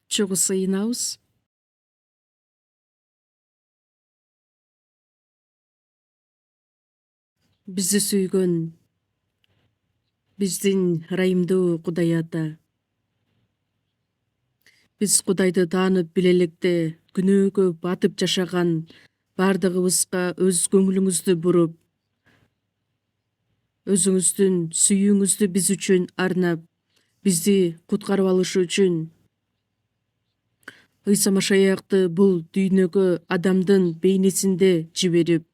Чугу сыйынабыз. Бизди сүйгөн биздин ырайымдуу Кудай Ата. Биз Кудайды таанып биле электе күнөөгө батып жашаган бардыгыбызга өз көңүлүңүздү буруп, өзүңүздүн сүйүүңүздү биз үчүн арнап, бизди куткарып алышы үчүн Ыйса Машаякты бул дүйнөгө адамдын бейнесинде жиберип,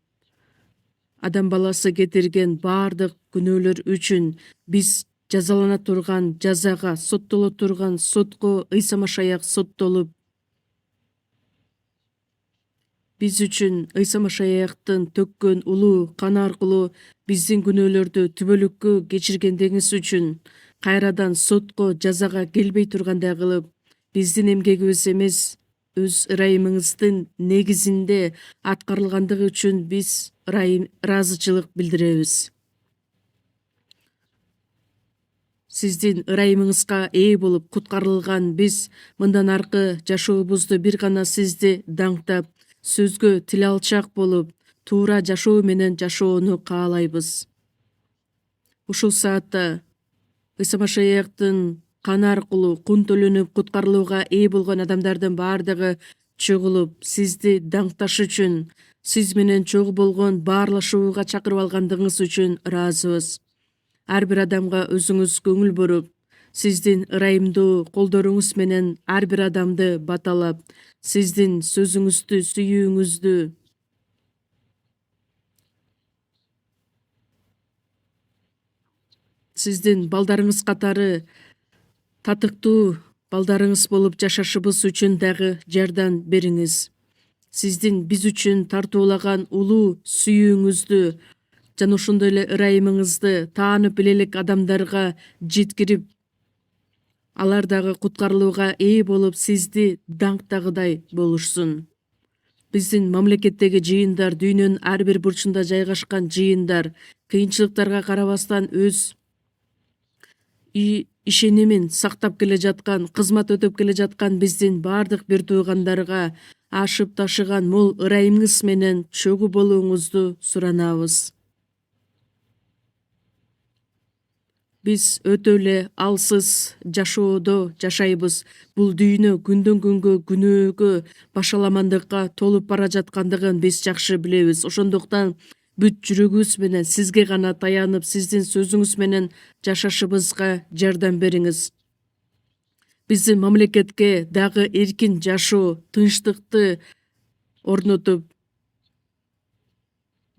адам баласы кетирген бардык күнөөлөр үчүн биз жазалана турган жазага, соттоло турган сотко Ыйса Машаяк соттолуп, биз үчүн Ыйса Машаяктын төккөн улуу каны аркылуу биздин күнөөлөрдү түбөлүккө кечиргендигиңиз үчүн кайрадан сотко, жазага келбей тургандай кылып, биздин эмгегибиз эмес, өз ырайымыңыздын негизинде аткарылгандыгы үчүн биз ыраазычылык билдиребиз. Сиздин ырайымыңызга ээ болуп куткарылган биз мындан аркы жашообузду бир гана сизди даңктап, сөзгө тил алчак болуп, туура жашоо менен жашоону каалайбыз. Ушул саатта Ыйса Машаяктын каны аркылуу кун төлөнүп куткарылууга ээ болгон адамдардын бардыгы чогулуп, сизди даңкташ үчүн, сиз менен чогуу болгон баарлашууга чакырып алгандыгыңыз үчүн ыраазыбыз. Ар бир адамга өзүңүз көңүл буруп, сиздин ырайымдуу колдоруңуз менен ар бир адамды баталап, сиздин сөзүңүздү, сүйүүңүздү, сиздин балдарыңыз катары татыктуу балдарыңыз болуп жашашыбыз үчүн дагы жардам бериңиз. Сиздин биз үчүн тартуулаган улуу сүйүүңүздү жана ошондой эле ырайымыңызды таанып биле элек адамдарга жеткирип, алар дагы куткарылууга ээ болуп, сизди даңктагыдай болушсун. Биздин мамлекеттеги жыйындар, дүйнөнүн ар бир бурчунда жайгашкан жыйындар, кыйынчылыктарга карабастан өз ишенимин сактап келе жаткан, кызмат өтөп келе жаткан биздин бардык бир туугандарга ашып ташыган мол ырайымыңыз менен чогуу болууңузду суранабыз. Биз өтө эле алсыз жашоодо жашайбыз. Бул дүйнө күндөн күнгө күнөөгө, башаламандыкка толуп бара жаткандыгын биз жакшы билебиз. Ошондуктан бүт жүрөгүбүз менен сизге гана таянып, сиздин сөзүңүз менен жашашыбызга жардам бериңиз. Биздин мамлекетке дагы эркин жашоо, тынчтыкты орнотуп,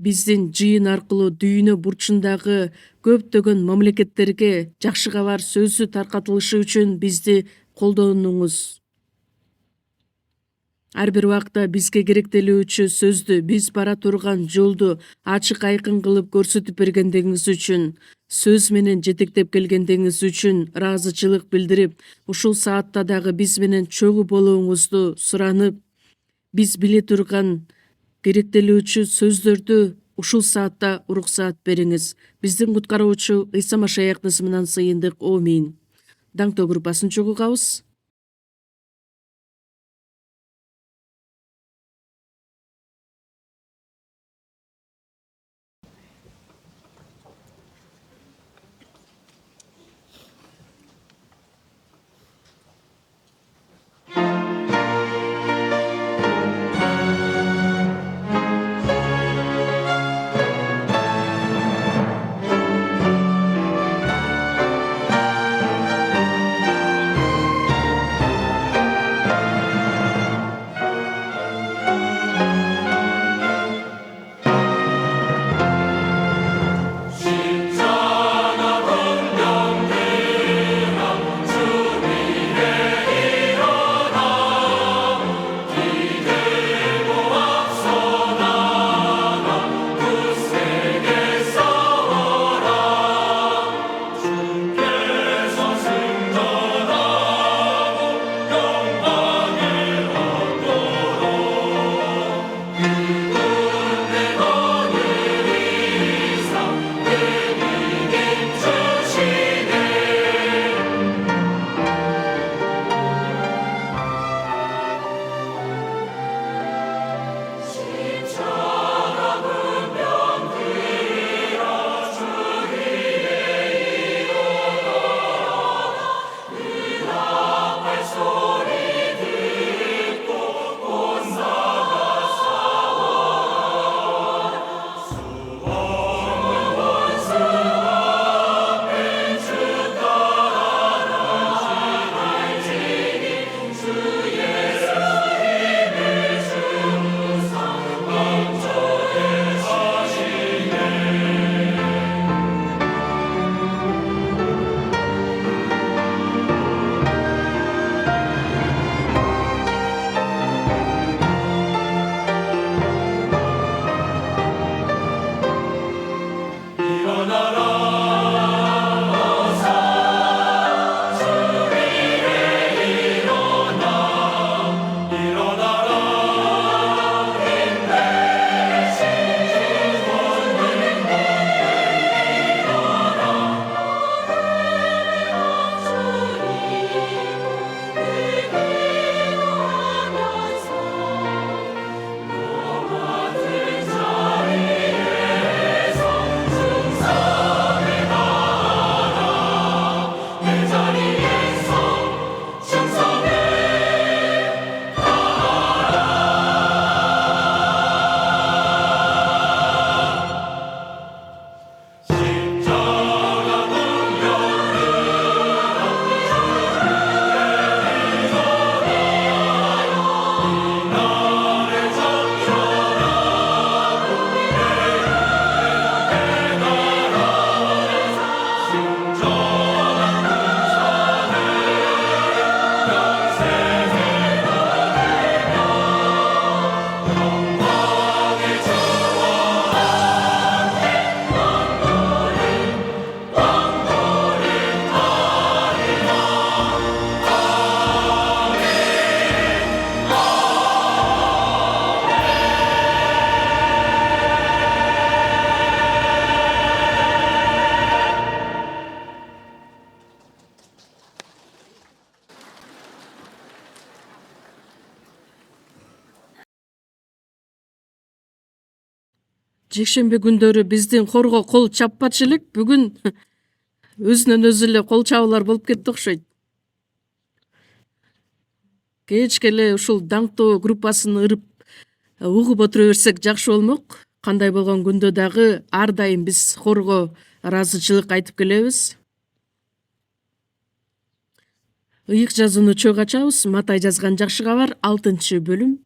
биздин жыйын аркылуу дүйнө бурчундагы көптөгөн мамлекеттерге жакшы кабар сөзү таркатылышы үчүн бизди колдонуңуз. Ар бир убакта бизге керектелүүчү сөздү, биз бара турган жолду ачык айкын кылып көрсөтүп бергендигиңиз үчүн, сөз менен жетектеп келгендигиңиз үчүн ыраазычылык билдирип, ушул саатта дагы биз менен чогуу болууңузду суранып, биз биле турган керектелүүчү сөздөрдү ушул саатта уруксаат бериңиз. Биздин куткаруучу Ыйса Машаяктын ысымынан сыйындык. Аминь. Даңктоо группасын чогулгабыз. жекшембе күндөрү биздин хорго кол чаппачу элек, бүгүн өзүнөн өзү эле кол чабуулар болуп кетти окшойт. Кечке эле ушул даңктуу группасын ырып угуп отура берсек жакшы болмок. Кандай болгон күндө дагы ар дайым биз хорго ыраазычылык айтып келебиз. Ыйык жазууну чогуу ачабыз. Матай жазган жакшы кабар 6-бөлүм.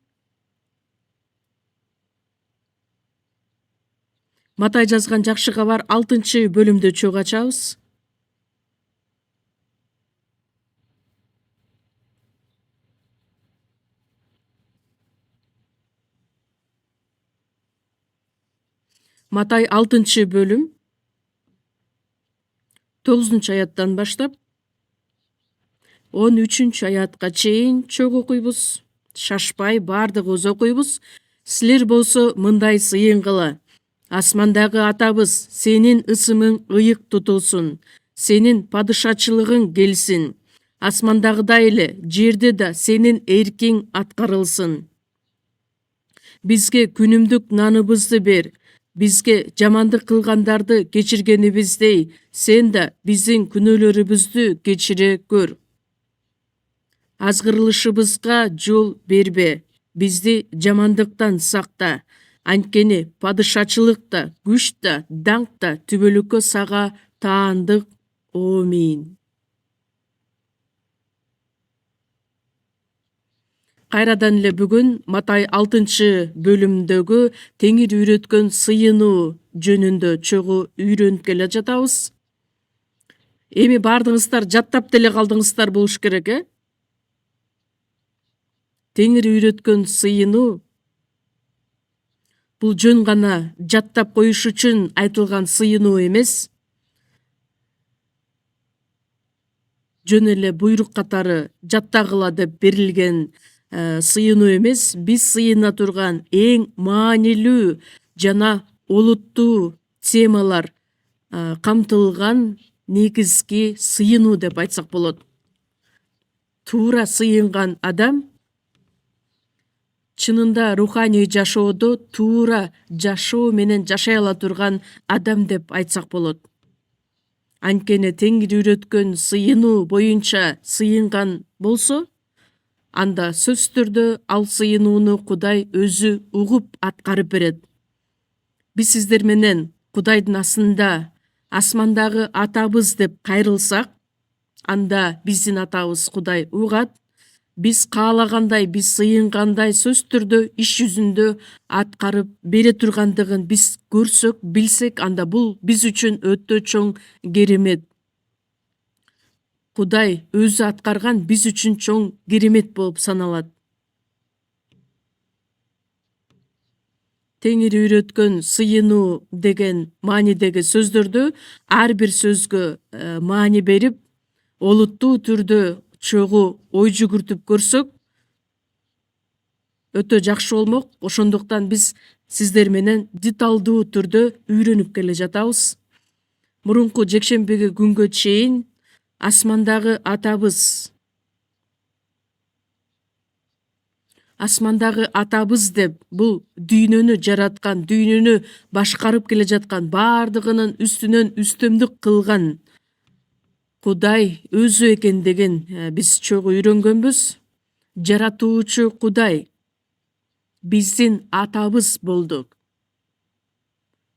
Матай жазган жакшы кабар 6-бөлүмдү чогуу ачабыз. Матай 6-бөлүм 9-аяттан баштап 13-аятка чейин чогуу окуйбуз. Шашпай баардыгыбыз окуйбуз. Силер болсо мындай сыйынгыла. Асмандагы атабыз, сенин ысымың ыйык тутулсун. Сенин падышачылыгың келсин. Асмандагыдай эле жерде да сенин эркиң аткарылсын. Бизге күнүмдүк наныбызды бер. Бизге жамандык кылгандарды кечиргенибиздей, сен да биздин күнөөлөрүбүздү кечире көр. Азгырылышыбызга жол бербе. Бизди жамандыктан сакта. Анткени падышачылык да, күч да, даңк да түбөлүккө сага таандык. Амин. Кайрадан эле бүгүн Матай 6-бөлүмдөгү Теңир үйрөткөн сыйынуу жөнүндө чогуу үйрөнүп келе жатабыз. Эми баардыгыңыздар жаттап деле калдыңыздар болуш керек, Теңир үйрөткөн сыйынуу бул жөн гана жаттап коюш үчүн айтылган сыйынуу эмес. Жөн эле буйрук катары жаттагыла деп берилген сыйынуу эмес. Биз сыйына турган эң маанилүү жана олуттуу темалар камтылган негизги сыйынуу деп айтсак болот. Туура сыйынган адам чынында руханий жашоодо туура жашоо менен жашай ала турган адам деп айтсак болот. Анткени Теңир үйрөткөн сыйынуу боюнча сыйынган болсо, анда сөзсүз түрдө ал сыйынууну Кудай өзү угуп аткарып берет. Биз сиздер менен Кудайдын астында асмандагы атабыз деп кайрылсак, анда биздин атабыз Кудай угат. Биз каалагандай, биз сыйынгандай сөзсүз түрдө иш жүзүндө аткарып бере тургандыгын биз көрсөк, билсек, анда бул биз үчүн өтө чоң керемет. Кудай өзү аткарган биз үчүн чоң керемет болуп саналат. Теңир үйрөткөн сыйынуу деген маанидеги сөздөрдү ар бир сөзгө маани берип, олуттуу түрдө чогуу ой жүгүртүп көрсөк, өтө жакшы болмок. Ошондуктан биз сиздер менен деталдуу түрдө үйрөнүп келе жатабыз. Мурунку жекшембиги күнгө чейин асмандагы атабыз деп бул дүйнөнү жараткан, дүйнөнү башкарып келе жаткан, баардыгынын үстүнөн үстөмдүк кылган Кудай өзү экендигин биз чогуу үйрөнгөнбүз. Жаратуучу Кудай биздин атабыз болду.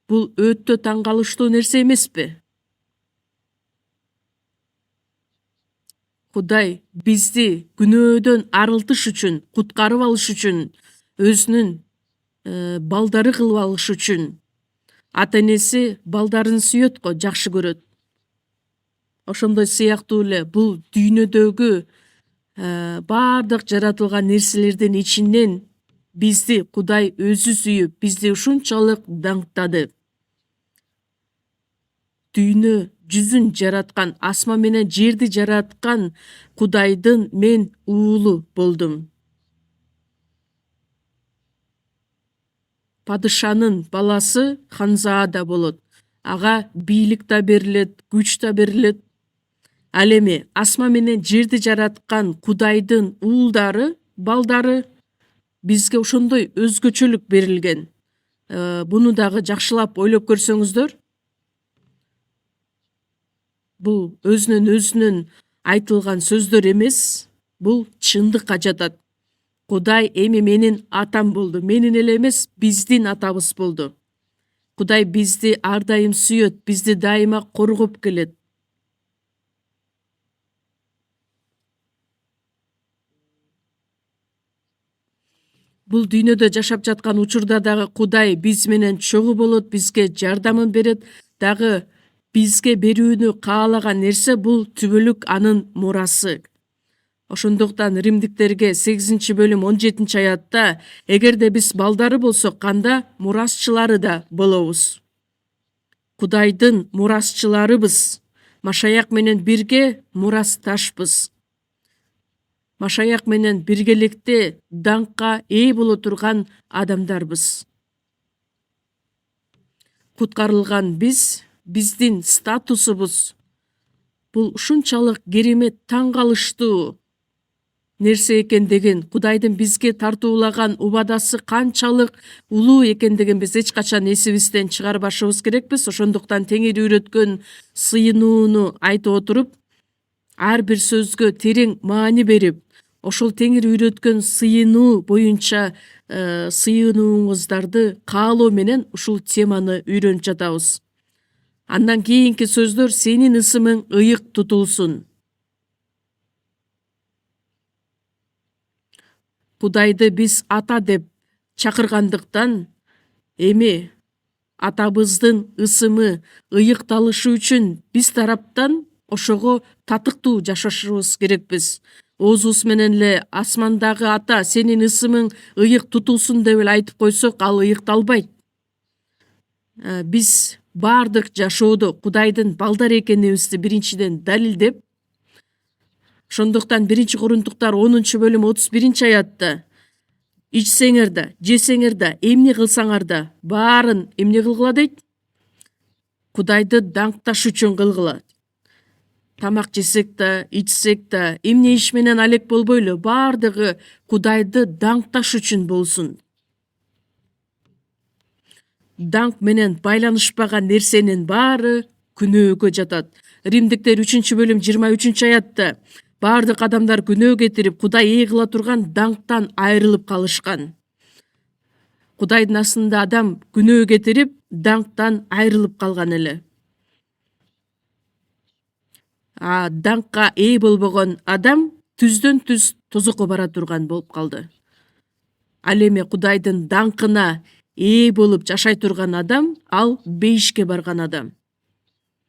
Бул өтө таң калыштуу нерсе эмеспи? Кудай бизди күнөөдөн арылтыш үчүн, куткарып алыш үчүн, өзүнүн балдары кылып алыш үчүн, ата энеси балдарын сүйөт го, жакшы көрөт. Ошондой сыяктуу эле бул дүйнөдөгү баардык жаратылган нерселердин ичинен бизди Кудай өзү сүйүп, бизди ушунчалык даңктады. Дүйнө жүзүн жараткан, асма менен жерди жараткан Кудайдын мен уулу болдум. Падышанын баласы Ханзаада болот. Ага бийлик да берилет, күч да берилет. Ал эми асма менен жерди жараткан Кудайдын уулдары, балдары бизге ошондой өзгөчөлүк берилген. Буну дагы жакшылап ойлоп көрсөңүздөр, бул өзүнөн айтылган сөздөр эмес, бул чындыкка жатат. Кудай эми менин атам болду, менин эле эмес, биздин атабыз болду. Кудай бизди ар дайым сүйөт, бизди дайыма коргоп келет. Бул дүйнөдө жашап жаткан учурда дагы Кудай биз менен чогуу болот, бизге жардамын берет, дагы бизге берүүнү каалаган нерсе бул түбөлүк анын мурасы. Ошондуктан Римдиктерге 8-бөлүм 17-аятта эгерде биз балдары болсок, канда мурасчылары да болобуз. Кудайдын мурасчыларыбыз, Машаяк менен бирге мурасташпыз. Машаяк менен биргеликте даңкка ээ боло турган адамдарбыз. Куткарылган биз, биздин статусубуз бул ушунчалык керемет, таң калыштуу нерсе экендигин, Кудайдын бизге тартуулаган убадасы канчалык улуу экендигин биз эч качан эсибизден чыгарбашыбыз керекпиз. Ошондуктан Теңир үйрөткөн сыйынууну айтып отуруп, ар бир сөзгө терең маани берип, ошол Теңир үйрөткөн сыйынуу боюнча сыйынууңуздарды каалоо менен ушул теманы үйрөнүп жатабыз. Андан кийинки сөздөр: сенин ысымың ыйык тутулсун. Кудайды биз ата деп чакыргандыктан, эми атабыздын ысымы ыйыкталышы үчүн биз тараптан ошого татыктуу жашашыбыз керекпиз. Оозубуз менен эле асмандагы ата сенин ысымың ыйык тутулсун деп эле айтып койсок, ал ыйыкталбайт. Биз баардык жашоодо Кудайдын балдары экенибизди биринчиден далилдеп, ошондуктан 1-Корунтуктар 10-бөлүм 31-аятта ичсеңер да, жесеңер да, эмне кылсаңар да, баарын эмне кылгыла дейт? Кудайды даңкташ үчүн кылгыла. Тамак жесек да, ичсек да, эмне иш менен алек болбойлу, баардыгы Кудайды даңкташ үчүн болсун. Даңк менен байланышпаган нерсенин баары күнөөгө жатат. Римдиктер 3-бөлүм 23-аятта баардык адамдар күнөө кетирип, Кудай ээ кыла турган даңктан айрылып калышкан. Кудайдын астында адам күнөө кетирип, даңктан айрылып калган эле. Даңкка ээ болбогон адам түздөн түз тозокко бара турган болуп калды. Ал эми Кудайдын даңкына ээ болуп жашай турган адам, ал бейишке барган адам.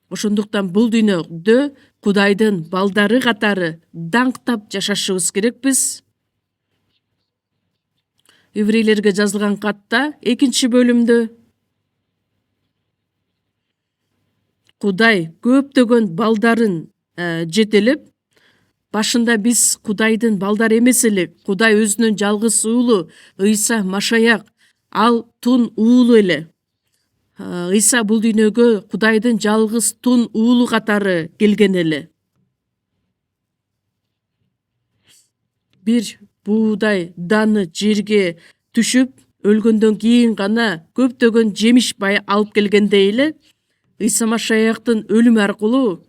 Ошондуктан бул дүйнөдө Кудайдын балдары катары даңктап жашашыбыз керекпиз. Еврейлерге жазылган катта 2-бөлүмдө Кудай көптөгөн балдарын жетелеп, башында биз Кудайдын балдары эмес элек. Кудай өзүнүн жалгыз уулу Ыйса Машаяк, ал тун уулу эле. Ыйса бул дүйнөгө Кудайдын жалгыз тун уулу катары келген эле. Бир буудай даны жерге түшүп, өлгөндөн кийин гана көптөгөн жемиш алып келгендей эле, Ыйса Машаяктын өлүмү аркылуу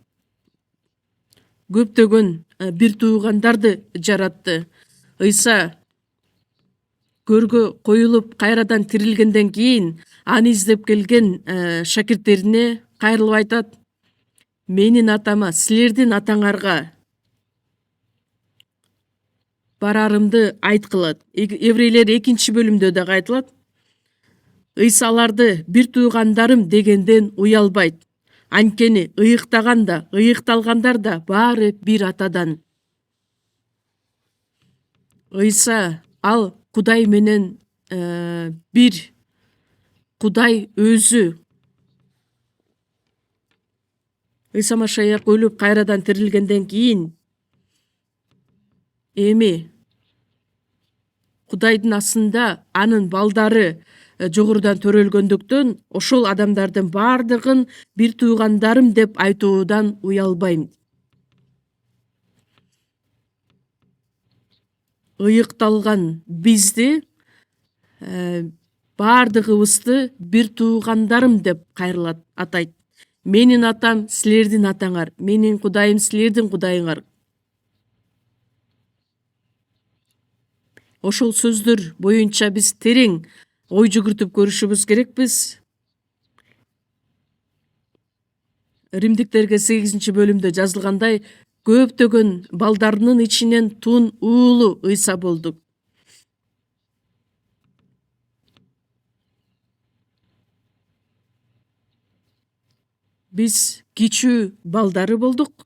көптөгөн бир туугандарды жаратты. Ыйса көргө коюлуп кайрадан тирилгенден кийин аны издеп келген шакирттерине кайрылып айтат: менин атама, силердин атаңарга барарымды айткылат. Еврейлер 2-бөлүмдө дагы айтылат: Ыйса аларды бир туугандарым дегенден уялбайт. Анткени ыйыктаган да, ыйыкталгандар да баары бир атадан. Ыйса ал Кудай менен бир. Кудай өзү. Ыйса Машаяк өлүп кайрадан тирилгенден кийин эми Кудайдын астында анын балдары жогорудан төрөлгөндүктөн, ошол адамдардын баардыгын бир туугандарым деп айтуудан уялбайм. Ыйыкталган бизди баардыгыбызды бир туугандарым деп кайрылат, атайт. Менин атам силердин атаңар, менин Кудайым силердин Кудайыңар. Ошол сөздөр боюнча биз терең ой жүгүртүп көрүшүбүз керекпиз. Римдиктерге 8-бөлүмдө жазылгандай, көптөгөн балдарынын ичинен тун уулу Ыйса болду. Биз кичүү балдары болдук.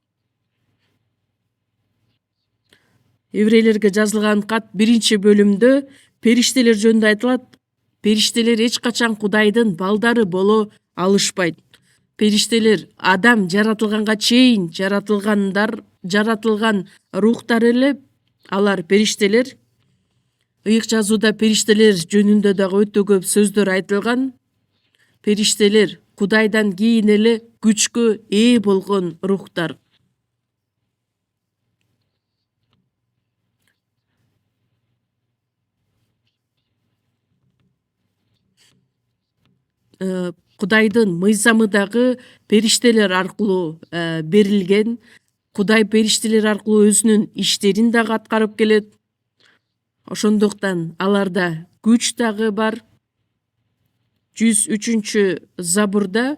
Еврейлерге жазылган кат 1-бөлүмдө периштелер жөнүндө айтылат. Периштелер эч качан Кудайдын балдары боло алышпайт. Периштелер адам жаратылганга чейин жаратылган рухтар эле. Алар периштелер. Ыйык жазууда периштелер жөнүндө дагы өтө көп сөздөр айтылган. Периштелер Кудайдан кийин эле күчкө ээ болгон рухтар. Кудайдын мыйзамы дагы периштелер аркылуу берилген. Кудай периштелер аркылуу өзүнүн иштерин дагы аткарып келет. Ошондуктан аларда күч дагы бар. 103-забурда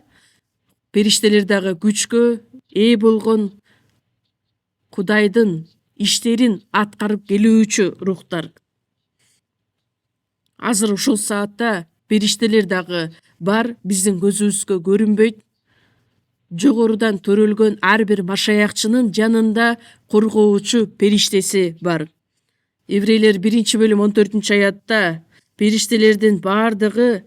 периштелер дагы күчкө ээ болгон, Кудайдын иштерин аткарып келүүчү рухтар. Азыр ушул саатта периштелер дагы бар, биздин көзүбүзгө көрүнбөйт. Жогорудан төрөлгөн ар бир машаякчынын жанында коргоочу периштеси бар. Еврейлер 1-бөлүм 14-аятта периштелердин баардыгы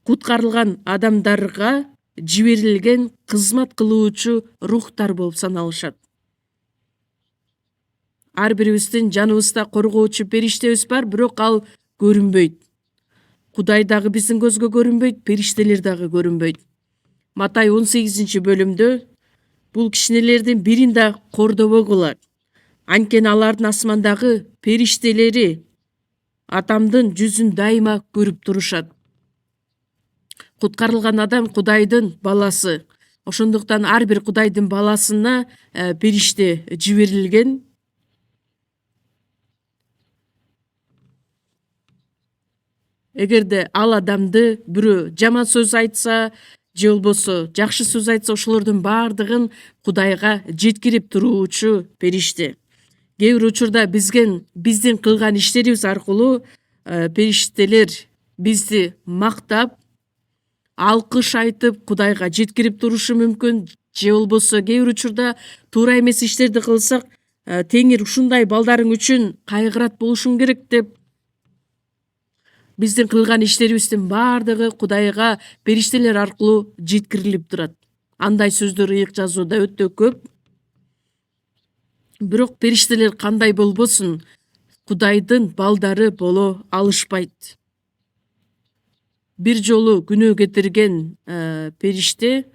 куткарылган адамдарга жиберилген кызмат кылуучу рухтар болуп саналышат. Ар бирибиздин жаныбызда коргоочу периштебиз бар, бирок ал көрүнбөйт. Кудай дагы биздин көзгө көрүнбөйт, периштелер дагы көрүнбөйт. Матай 18-бөлүмдө бул кичинелердин бирин да кордобогула. Анткени алардын асмандагы периштелери атамдын жүзүн дайыма көрүп турушат. Куткарылган адам Кудайдын баласы. Ошондуктан ар бир Кудайдын баласына периште жиберилген. Эгерде ал адамды бирөө жаман сөз айтса, же болбосо жакшы сөз айтса, ошолордун баардыгын Кудайга жеткирип туруучу периште. Кээ бир учурда биздин кылган иштерибиз аркылуу периштелер бизди мактап, алкыш айтып Кудайга жеткирип турушу мүмкүн. Же болбосо кээ бир учурда туура эмес иштерди кылсак, Теңир ушундай балдарың үчүн кайгырат болушуң керек деп, биздин кылган иштерибиздин баардыгы Кудайга периштелер аркылуу жеткирилип турат. Андай сөздөр ыйык жазууда өтө көп. Бирок периштелер кандай болбосун, Кудайдын балдары боло алышпайт. Бир жолу күнөө кетирген периште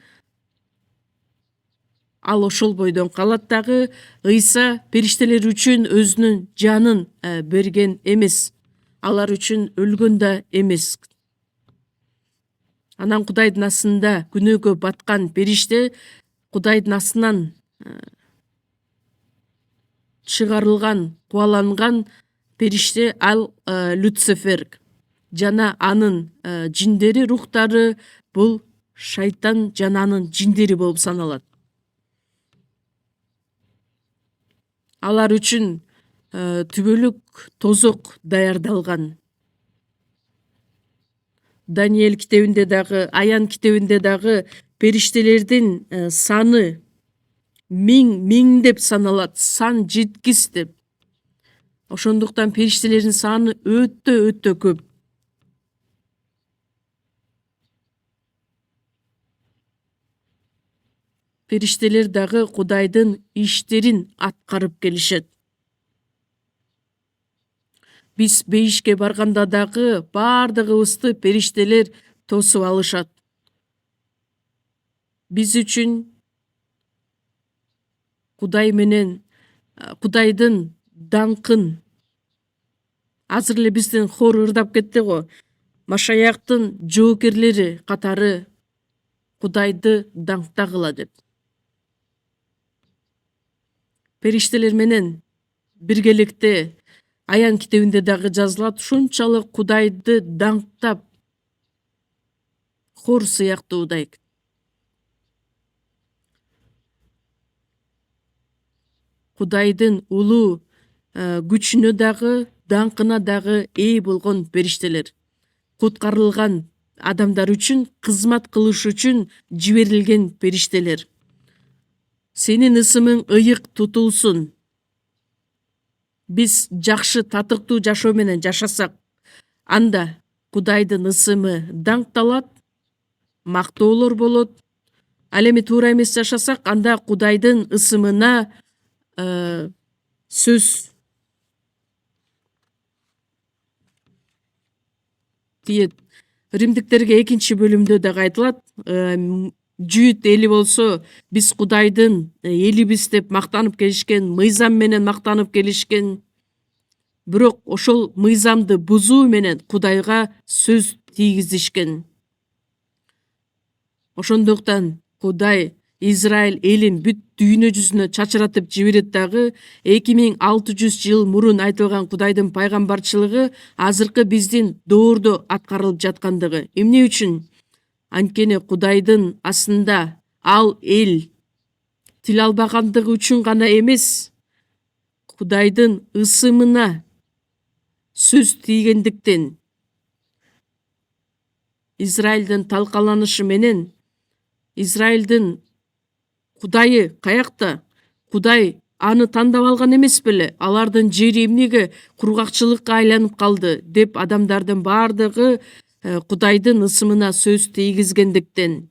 ал ошол бойдон калат дагы. Ыйса периштелер үчүн өзүнүн жанын берген эмес. Алар үчүн өлгөн да эмес. Анан Кудайдын астында күнөөгө баткан периште Кудайдын астынан чыгарылган, кубаланган периште ал Люцифер. Жана анын жиндери, рухтары бул шайтан жана анын жиндери болуп саналат. Алар үчүн түбөлүк тозок даярдалган. Даниэль китебинде дагы, Аян китебинде дагы периштелердин саны миң деп саналат, сан жеткис деп. Ошондуктан периштелердин саны өтө көп. Периштелер дагы Кудайдын иштерин аткарып келишет. Биз бейишке барганда дагы баардыгыбызды периштелер тосуп алышат. Биз үчүн Кудай менен Кудайдын даңкын, азыр эле биздин хор ырдап кетти го. Машаяктын жоокерлери катары Кудайды даңктагыла деп. Периштелер менен биргеликте Аян китебинде дагы жазылат, ушунчалык Кудайды даңктап хор сыяктуудай. Кудайдын улуу күчүнө дагы, даңкына дагы ээ болгон периштелер. Куткарылган адамдар үчүн кызмат кылыш үчүн жиберилген периштелер. Сенин ысымың ыйык тутулсун. Биз жакшы татыктуу жашоо менен жашасак, анда Кудайдын ысымы даңкталат, мактоолор болот. Ал эми туура эмес жашасак, анда Кудайдын ысымына сөз тиет. Римдиктерге 2-бөлүмдө дагы айтылат, Жүйүт эли болсо биз Кудайдын элибиз деп мактанып келишкен, мыйзам менен мактанып келишкен. Бирок ошол мыйзамды бузуу менен Кудайга сөз тийгизишкен. Ошондуктан Кудай Израиль элин бүт дүйнө жүзүнө чачыратып жиберет дагы. 2600 жыл мурун айтылган Кудайдын пайгамбарчылыгы азыркы биздин доордо аткарылып жаткандыгы. Эмне үчүн? Анткени Кудайдын астында ал эл тил албагандыгы үчүн гана эмес, Кудайдын ысымына сөз тийгендиктен Израилдин талкаланышы менен Израилдин Кудайы каякта? Кудай аны тандап алган эмес беле? Алардын жери эмнеге кургакчылыкка айланып калды деп адамдардын бардыгы Кудайдын ысымына сөз тийгизгендиктен.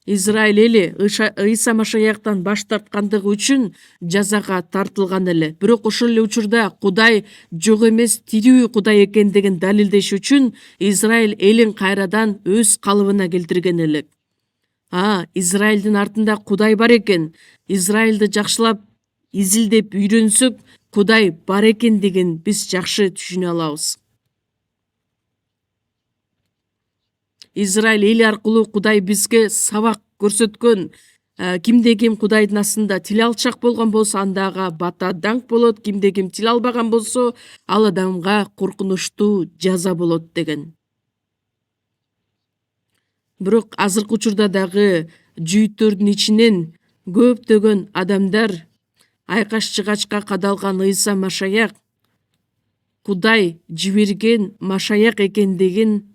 Израиль эли Ыйса Машаяктан баш тарткандыгы үчүн жазага тартылган эле. Бирок ошол эле учурда Кудай жок эмес, тирүү Кудай экендигин далилдеш үчүн Израиль элин кайрадан өз калыбына келтирген элек. Израилдин артында Кудай бар экен. Израилди жакшылап изилдеп үйрөнсөк, Кудай бар экендигин биз жакшы түшүнө алабыз. Израиль эли аркылуу Кудай бизге сабак көрсөткөн. Кимде ким Кудайдын астында тил алчак болгон болсо, андага бата даңк болот. Кимде ким тил албаган болсо, ал адамга коркунучтуу жаза болот деген. Бирок азыркы учурда дагы жүйүттөрдүн ичинен көптөгөн адамдар айкаш-чыгачка кадалган Ыйса Машаяк Кудай жиберген Машаяк экендигин,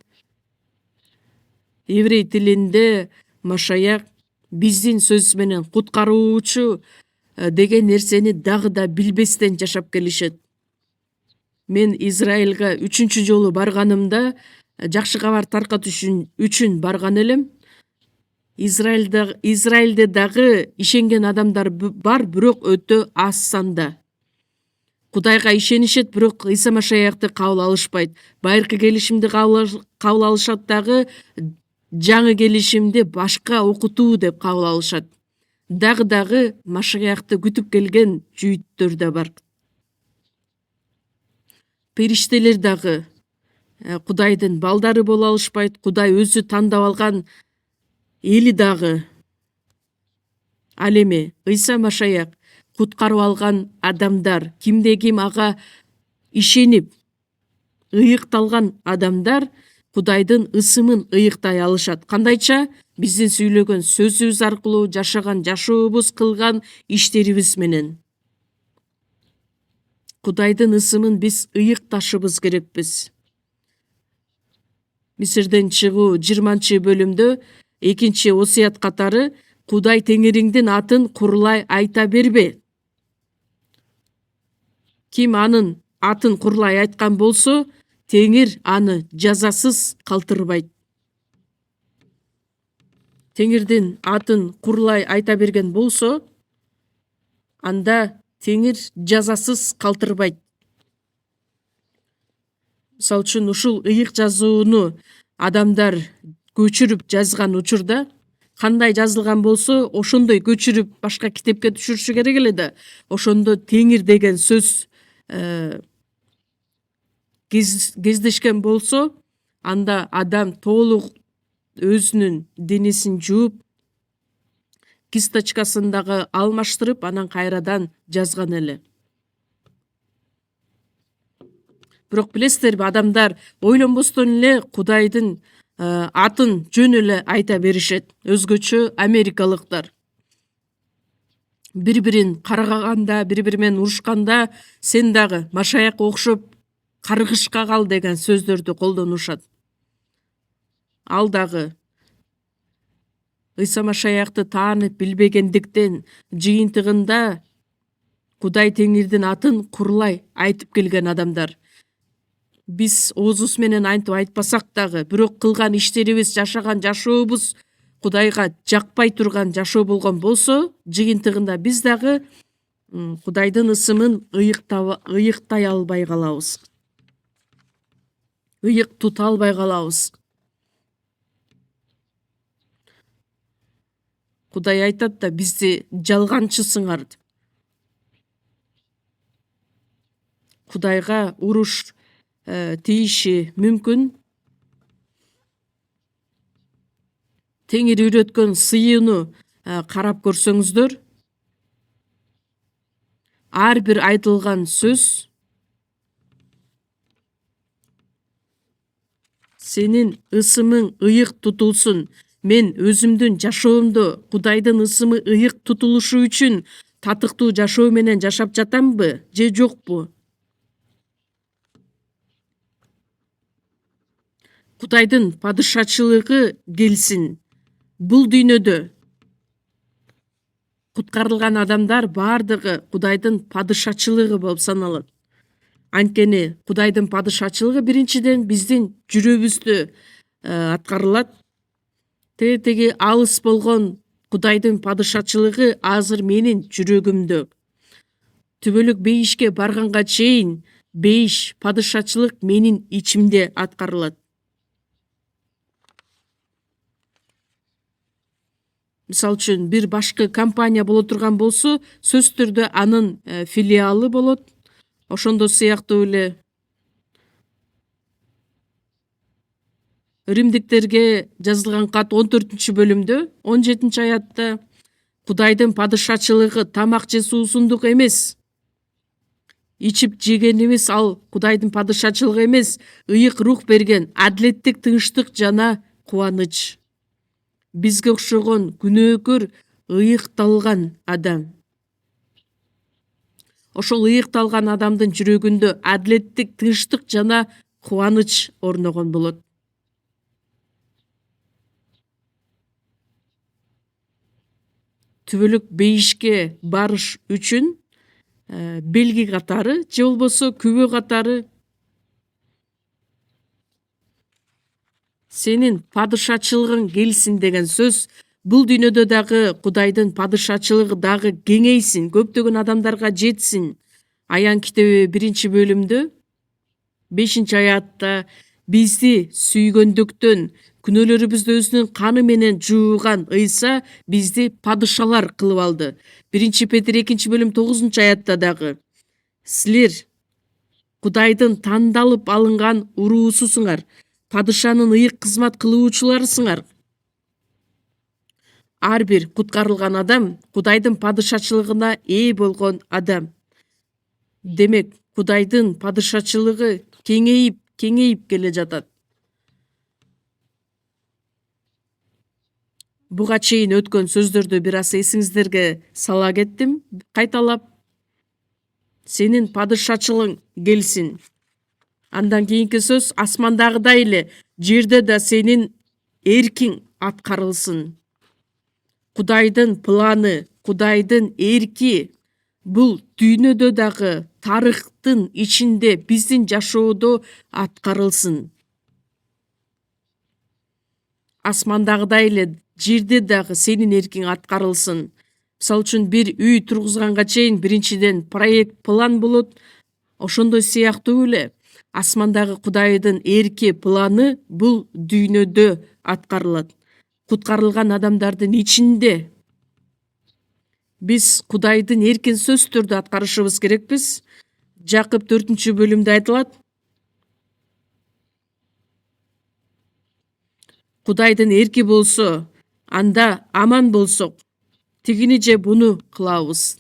еврей тилинде Машаяк биздин сөз менен куткаруучу деген нерсени дагы да билбестен жашап келишет. Мен Израилга 3-чү жолу барганымда жакшы кабар таркатыш үчүн барган элем. Израилде дагы ишенген адамдар бар, бирок өтө аз санда. Кудайга ишенишет, бирок Ыйса Машаякты кабыл алышпайт. Байыркы келишимди кабыл алышат дагы, жаңы келишимди башка окутуу деп кабыл алышат. Дагы Машаякты күтүп келген жүйүттөр да бар. Периштелер дагы Кудайдын балдары боло алышпайт. Кудай өзү тандап алган эли дагы. Ал эми Ыйса Машаяк куткарып алган адамдар, кимде ким ага ишенип ыйыкталган адамдар Кудайдын ысымын ыйыктай алышат. Кандайча? Биздин сүйлөгөн сөзүбүз аркылуу, жашаган жашообуз, кылган иштерибиз менен. Кудайдын ысымын биз ыйыкташыбыз керекпиз. Мисирден чыгуу 20-бөлүмдө 2-осуят катары: Кудай Теңириңдин атын курлай айта бербе. Ким анын атын курлай айткан болсо, Теңир аны жазасыз калтырбайт. Теңирдин атын курлай айта берген болсо, анда Теңир жазасыз калтырбайт. Мисалы үчүн ушул ыйык жазууну адамдар көчүрүп жазган учурда кандай жазылган болсо, ошондой көчүрүп башка китепке түшүрүшү керек эле да. Ошондо Теңир деген сөз кездешкен болсо, анда адам толук өзүнүн денесин жууп, кисточкасын дагы алмаштырып, анан кайрадан жазган эле. Бирок билесиздерби, адамдар ойлонбостон эле Кудайдын атын жөн эле айта беришет. Өзгөчө америкалыктар. Бири-бирин каргаганда, бири-бири менен урушканда, сен дагы Машаякка окшоп каргышка кал деген сөздөрдү колдонушат. Ал дагы Ыйса Машаякты таанып билбегендиктен жыйынтыгында Кудай Теңирдин атын курлай айтып келген адамдар. Биз оозубуз менен антип айтпасак дагы, бирок кылган иштерибиз, жашаган жашообуз Кудайга жакпай турган жашоо болгон болсо, жыйынтыгында биз дагы Кудайдын ысымын ыйыктай албай калабыз. Ыйык тута албай калабыз. Кудай айтат да, бизди жалганчысыңар деп. Кудайга уруш тийиши мүмкүн. Теңир үйрөткөн сыйыны карап көрсөңүздөр, ар бир айтылган сөз сенин ысымың ыйык тутулсун. Мен өзүмдүн жашоомдо Кудайдын ысымы ыйык тутулушу үчүн татыктуу жашоо менен жашап жатамбы же жокпу? Кудайдын падышачылыгы келсин. Бул дүйнөдө куткарылган адамдар бардыгы Кудайдын падышачылыгы болуп саналат. Анткени Кудайдын падышачылыгы биринчиден биздин жүрөгүбүздө аткарылат. Теги алыс болгон Кудайдын падышачылыгы азыр менин жүрөгүмдө. Түбөлүк бейишке барганга чейин бейиш, падышачылык менин ичимде аткарылат. Мисалы үчүн, бир башкы компания боло турган болсо, сөзсүз түрдө анын филиалы болот. Ошондо сыяктуу эле Римдиктерге жазылган кат 14-бөлүмдө 17-аятта Кудайдын падышачылыгы тамак же суусундук эмес, ичип жегенибиз ал Кудайдын падышачылыгы эмес, ыйык рух берген адилеттик, тынчтык жана кубаныч. Бизге окшогон күнөөкөр ыйыкталган адам. Ошол ыйыкталган адамдын жүрөгүндө адилеттик, тынчтык жана кубаныч орногон болот. Түбөлүк бейишке барыш үчүн белги катары же болбосо күбө катары сенин падышачылыгың келсин деген сөз. Бул дүйнөдө дагы Кудайдын падышачылыгы дагы кеңейсин, көптөгөн адамдарга жетсин. Аян китеби 1-бөлүмдө 5-аятта бизди сүйгөндүктөн, күнөөлөрүбүздү өзүнүн каны менен жууган Ыйса бизди падышалар кылып алды. 1 Петр 2-бөлүм 9-аятта дагы силер Кудайдын тандалып алынган уруусусуңар, падышанын ыйык кызмат кылуучуларысыңар. Ар бир куткарылган адам Кудайдын падышачылыгына ээ болгон адам. Демек, Кудайдын падышачылыгы кеңейип келе жатат. Буга чейин өткөн сөздөрдү бир аз эсиңиздерге сала кеттим. Кайталап, сенин падышачылыгың келсин. Андан кийинки сөз, асмандагыдай эле жерде да сенин эркиң аткарылсын. Кудайдын планы, Кудайдын эрки бул дүйнөдө дагы, тарыхтын ичинде, биздин жашоодо аткарылсын. Асмандагыдай эле жерде дагы сенин эркиң аткарылсын. Мисалы үчүн, бир үй тургузганга чейин биринчиден проект, план болот. Ошондой сыяктуу эле асмандагы Кудайдын эрки, планы бул дүйнөдө аткарылат. Куткарылган адамдардын ичинде биз Кудайдын эркин сөзсүз түрдө аткарышыбыз керекпиз. Жакып 4-бөлүмдө айтылат. Кудайдын эрки болсо, анда аман болсок. Тигини же буну кылабыз.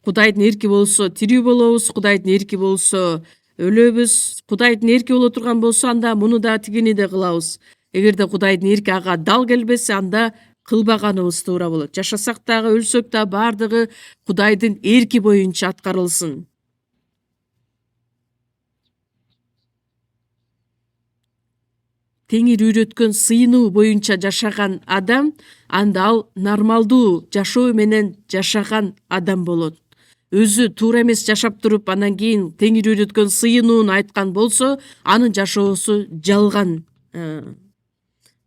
Кудайдын эрки болсо тирүү болобуз, Кудайдын эрки болсо өлөбүз. Кудайдын эрки боло турган болсо анда муну да тигини да кылабыз. Эгерде Кудайдын эрки ага дал келбесе, анда кылбаганыбыз туура болот. Жашасак дагы, өлсөк да бардыгы Кудайдын эрки боюнча аткарылсын. Теңир үйрөткөн сыйынуу боюнча жашаган адам, анда ал нормалдуу жашоо менен жашаган адам болот. Өзү туура эмес жашап туруп, анан кийин теңир үйрөткөн сыйынууну айткан болсо, анын жашоосу жалган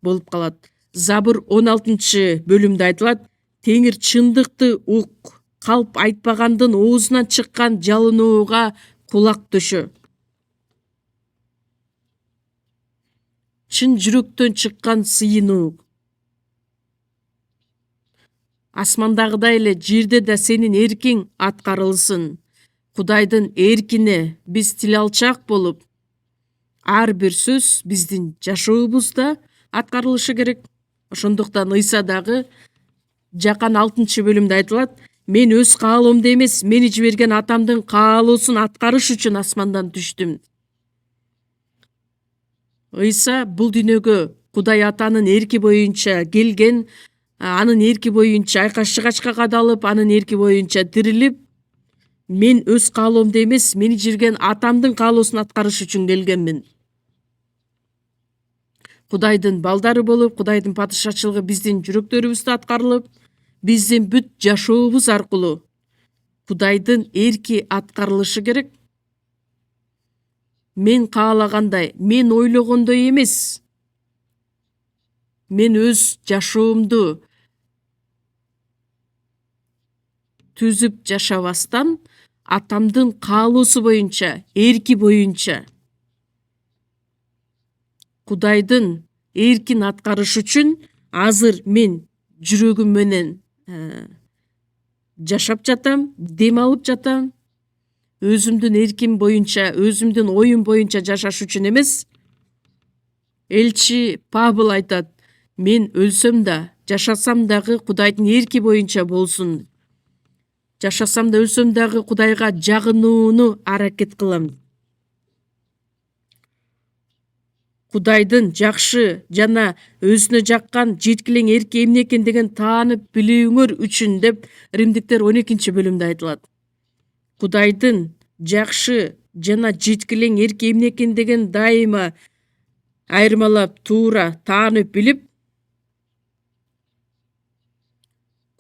болуп калат. Забыр 16-бөлүмдө айтылат: Теңир чындыкты ук, калп айтпагандын оозунан чыккан жалынууга кулак төшө. Чын жүрөктөн чыккан сыйынуу. Асмандагыдай эле жерде да сенин эркиң аткарылсын. Кудайдын эркине биз тил алчак болуп, ар бир сөз биздин жашообузда аткарылышы керек. Ошондуктан Ыйса дагы Жакан 6-бөлүмдө айтылат: Мен өз каалоомду эмес, мени жиберген атамдын каалоосун аткарыш үчүн асмандан түштүм. Ыйса бул дүйнөгө Кудай атанын эрки боюнча келген, анын эрки боюнча айкаш-жыгачка кадалып, анын эрки боюнча тирилип, мен өз каалоомду эмес, мени жиберген атамдын каалоосун аткарыш үчүн келгенмин. Кудайдын балдары болуп, Кудайдын падышачылыгы биздин жүрөктөрүбүздө аткарылып, биздин бүт жашообуз аркылуу Кудайдын эрки аткарылышы керек. Мен каалагандай, мен ойлогондой эмес. Мен өз жашоомду түзүп жашабастан, атамдын каалоосу боюнча, эрки боюнча Кудайдын эркин аткарыш үчүн азыр мен жүрөгүм менен жашап жатам, дем алып жатам. Өзүмдүн эрким боюнча, өзүмдүн оюм боюнча жашаш үчүн эмес. Элчи Павыл айтат: Мен өлсөм да, жашасам дагы Кудайдын эрки боюнча болсун. Жашасам да, өлсөм дагы Кудайга жагынууну аракет кылам. Кудайдын жакшы жана өзүнө жаккан жеткилең эрки эмне экендигин таанып билүүңөр үчүн деп Римдиктер 12-бөлүмдө айтылат. Кудайдын жакшы жана жеткилең эрки эмне экендигин дайыма айырмалап, туура таанып билип,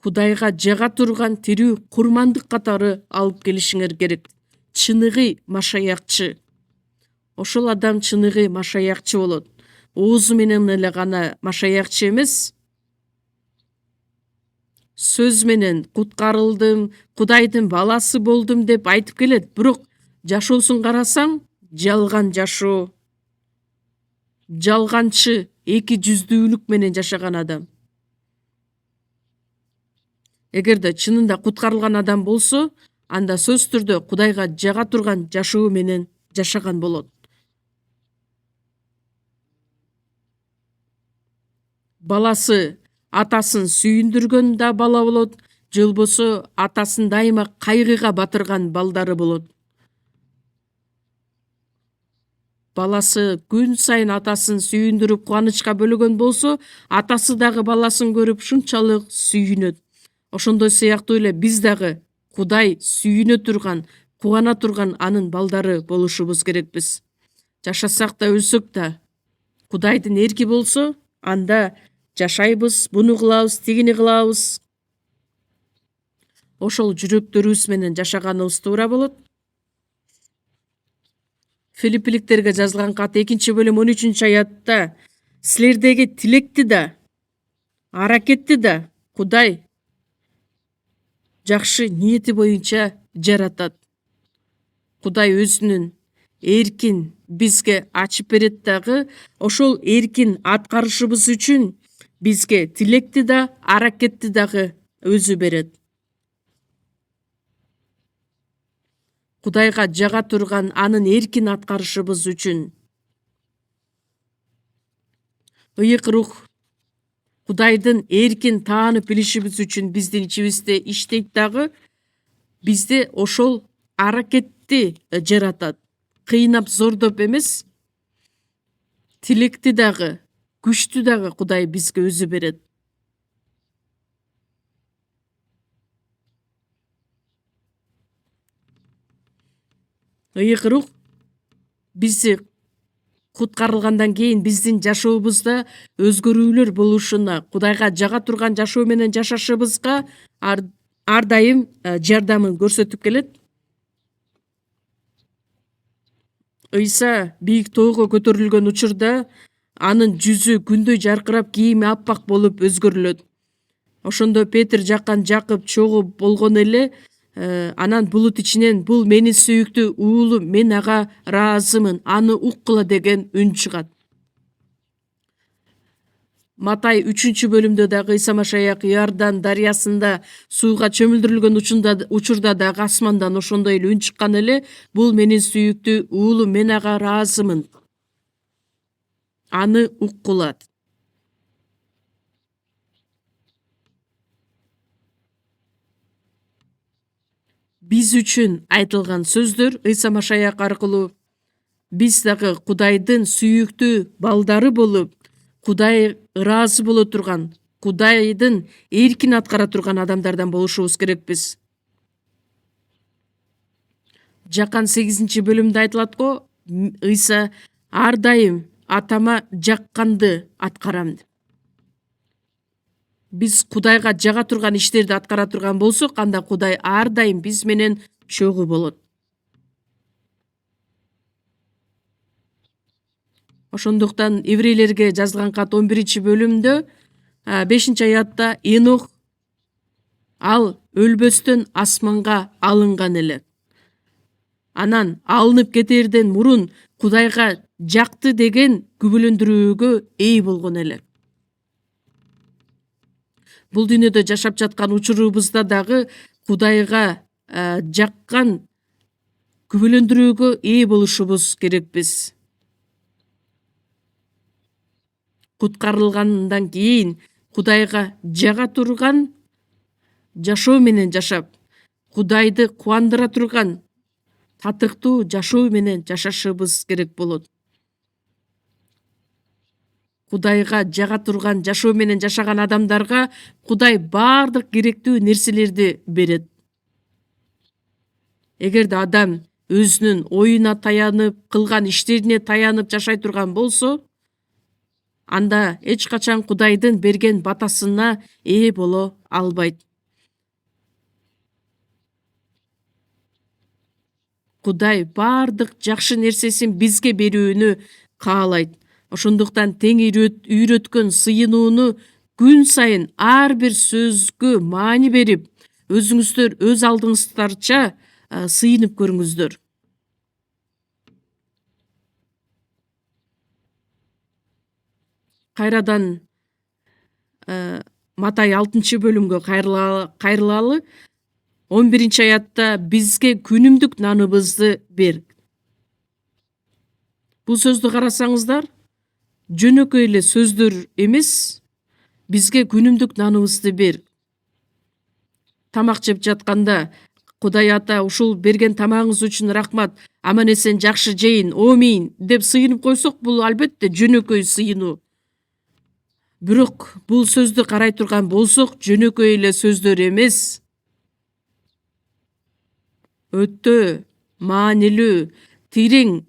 Кудайга жага турган тирүү курмандык катары алып келишиңер керек. Чыныгы машаякчы. Ошол адам чыныгы машаякчы болот. Оозу менен эле гана машаякчы эмес, сөз менен куткарылдым, Кудайдын баласы болдум деп айтып келет, бирок жашоосун карасаң, жалган жашоо. Жалганчы, эки жүздүүлүк менен жашаган адам. Эгерде чынында куткарылган адам болсо, анда сөз түрдө Кудайга жага турган жашоо менен жашаган болот. Баласы атасын сүйүндүргөн да бала болот, же болбосо атасын дайыма кайгыга батырган балдары болот. Баласы күн сайын атасын сүйүндүрүп кубанычка бөлөгөн болсо, атасы дагы баласын көрүп шунчалык сүйүнөт. Ошондой сыяктуу эле биз дагы Кудай сүйүнө турган, кубана турган анын балдары болушубуз керекпиз. Жашасак да, өлсөк да, Кудайдын эрки болсо, анда жашайбыз, буну кылабыз, тигини кылабыз. Ошол жүрөктөрүбүз менен жашаганыбыз туура болот. Филиппиликтерге жазылган кат 2-бөлүм 13-аятта: Силердеги тилекти да, аракетти да Кудай жакшы ниети боюнча жаратат. Кудай өзүнүн эркин бизге ачып берет дагы, ошол эркин аткарышыбыз үчүн бизге тилекти да, аракетти дагы өзү берет. Кудайга жага турган анын эркин аткарышыбыз үчүн. Ыйык рух Кудайдын эркин таанып билишибиз үчүн биздин ичибизде иштейт дагы, бизде ошол аракетти жаратат. Кыйнап зордоп эмес, тилекти дагы, күчтү дагы Кудай бизге өзү берет. Ыйык рух бизди куткарылгандан кийин биздин жашообузда өзгөрүүлөр болушуна, Кудайга жага турган жашоо менен жашашыбызга ар дайым жардамын көрсөтүп келет. Ыйса бийик тоого көтөрүлгөн учурда анын жүзү күндөй жаркырап, кийими аппак болуп өзгөрүлөт. Ошондо Петр жаккан Жакып чогуу болгон эле, анан булут ичинен бул менин сүйүктүү уулум, мен ага ыраазымын, аны уккула деген үн чыгат. Матай 3-бөлүмдө дагы Ыйса Машаяк Иордан дарыясында сууга чөмүлдүрүлгөн учурда дагы асмандан ошондой эле үн чыккан эле, бул менин сүйүктүү уулум, мен ага ыраазымын, аны уккулат. Биз үчүн айтылган сөздөр Ыйса Машаяк аркылуу биз дагы Кудайдын сүйүктүү балдары болуп, Кудай ыраазы боло турган, Кудайдын эркин аткара турган адамдардан болушубуз керекпиз. Жакан 8-бөлүмдө айтылат го, Ыйса ар дайым атама жакканды аткарам деп. Биз Кудайга жага турган иштерди аткара турган болсок, анда Кудай ар дайым биз менен чогуу болот. Ошондуктан еврейлерге жазылган кат 11-бөлүмдө 5-аятта Энох ал өлбөстөн асманга алынган эле. Анан алынып кетерден мурун Кудайга жакты деген күбөлөндүрүүгө ээ болгон эле. Бул дүйнөдө жашап жаткан учурубузда дагы Кудайга жаккан күбөлөндүрүүгө ээ болушубуз керекпиз. Куткарылгандан кийин Кудайга жага турган жашоо менен жашап, Кудайды кубандыра турган татыктуу жашоо менен жашашыбыз керек болот. Кудайга жага турган жашоо менен жашаган адамдарга Кудай баардык керектүү нерселерди берет. Эгерде адам өзүнүн оюна таянып, кылган иштерине таянып жашай турган болсо, анда эч качан Кудайдын берген батасына ээ боло албайт. Кудай баардык жакшы нерсесин бизге берүүнү каалайт. Ошондуктан тең үйрөткөн сыйынууну күн сайын ар бир сөзгө маани берип, өзүңүздөр өз алдыңыздарча сыйынып көрүңүздөр. Кайрадан Матай 6-бөлүмгө кайрылалы. 11-аятта бизге күнүмдүк наныбызды бер. Бул сөздү карасаңыздар, жөнөкөй эле сөздөр эмес, бизге күнүмдүк наныбызды бер. Тамак жеп жатканда Кудай ата ушул берген тамагыңыз үчүн рахмат, аман эсен жакшы жейин, омин деп сыйынып койсок, бул албетте жөнөкөй сыйынуу. Бирок бул сөздү карай турган болсок, жөнөкөй эле сөздөр эмес, өтө маанилүү, терең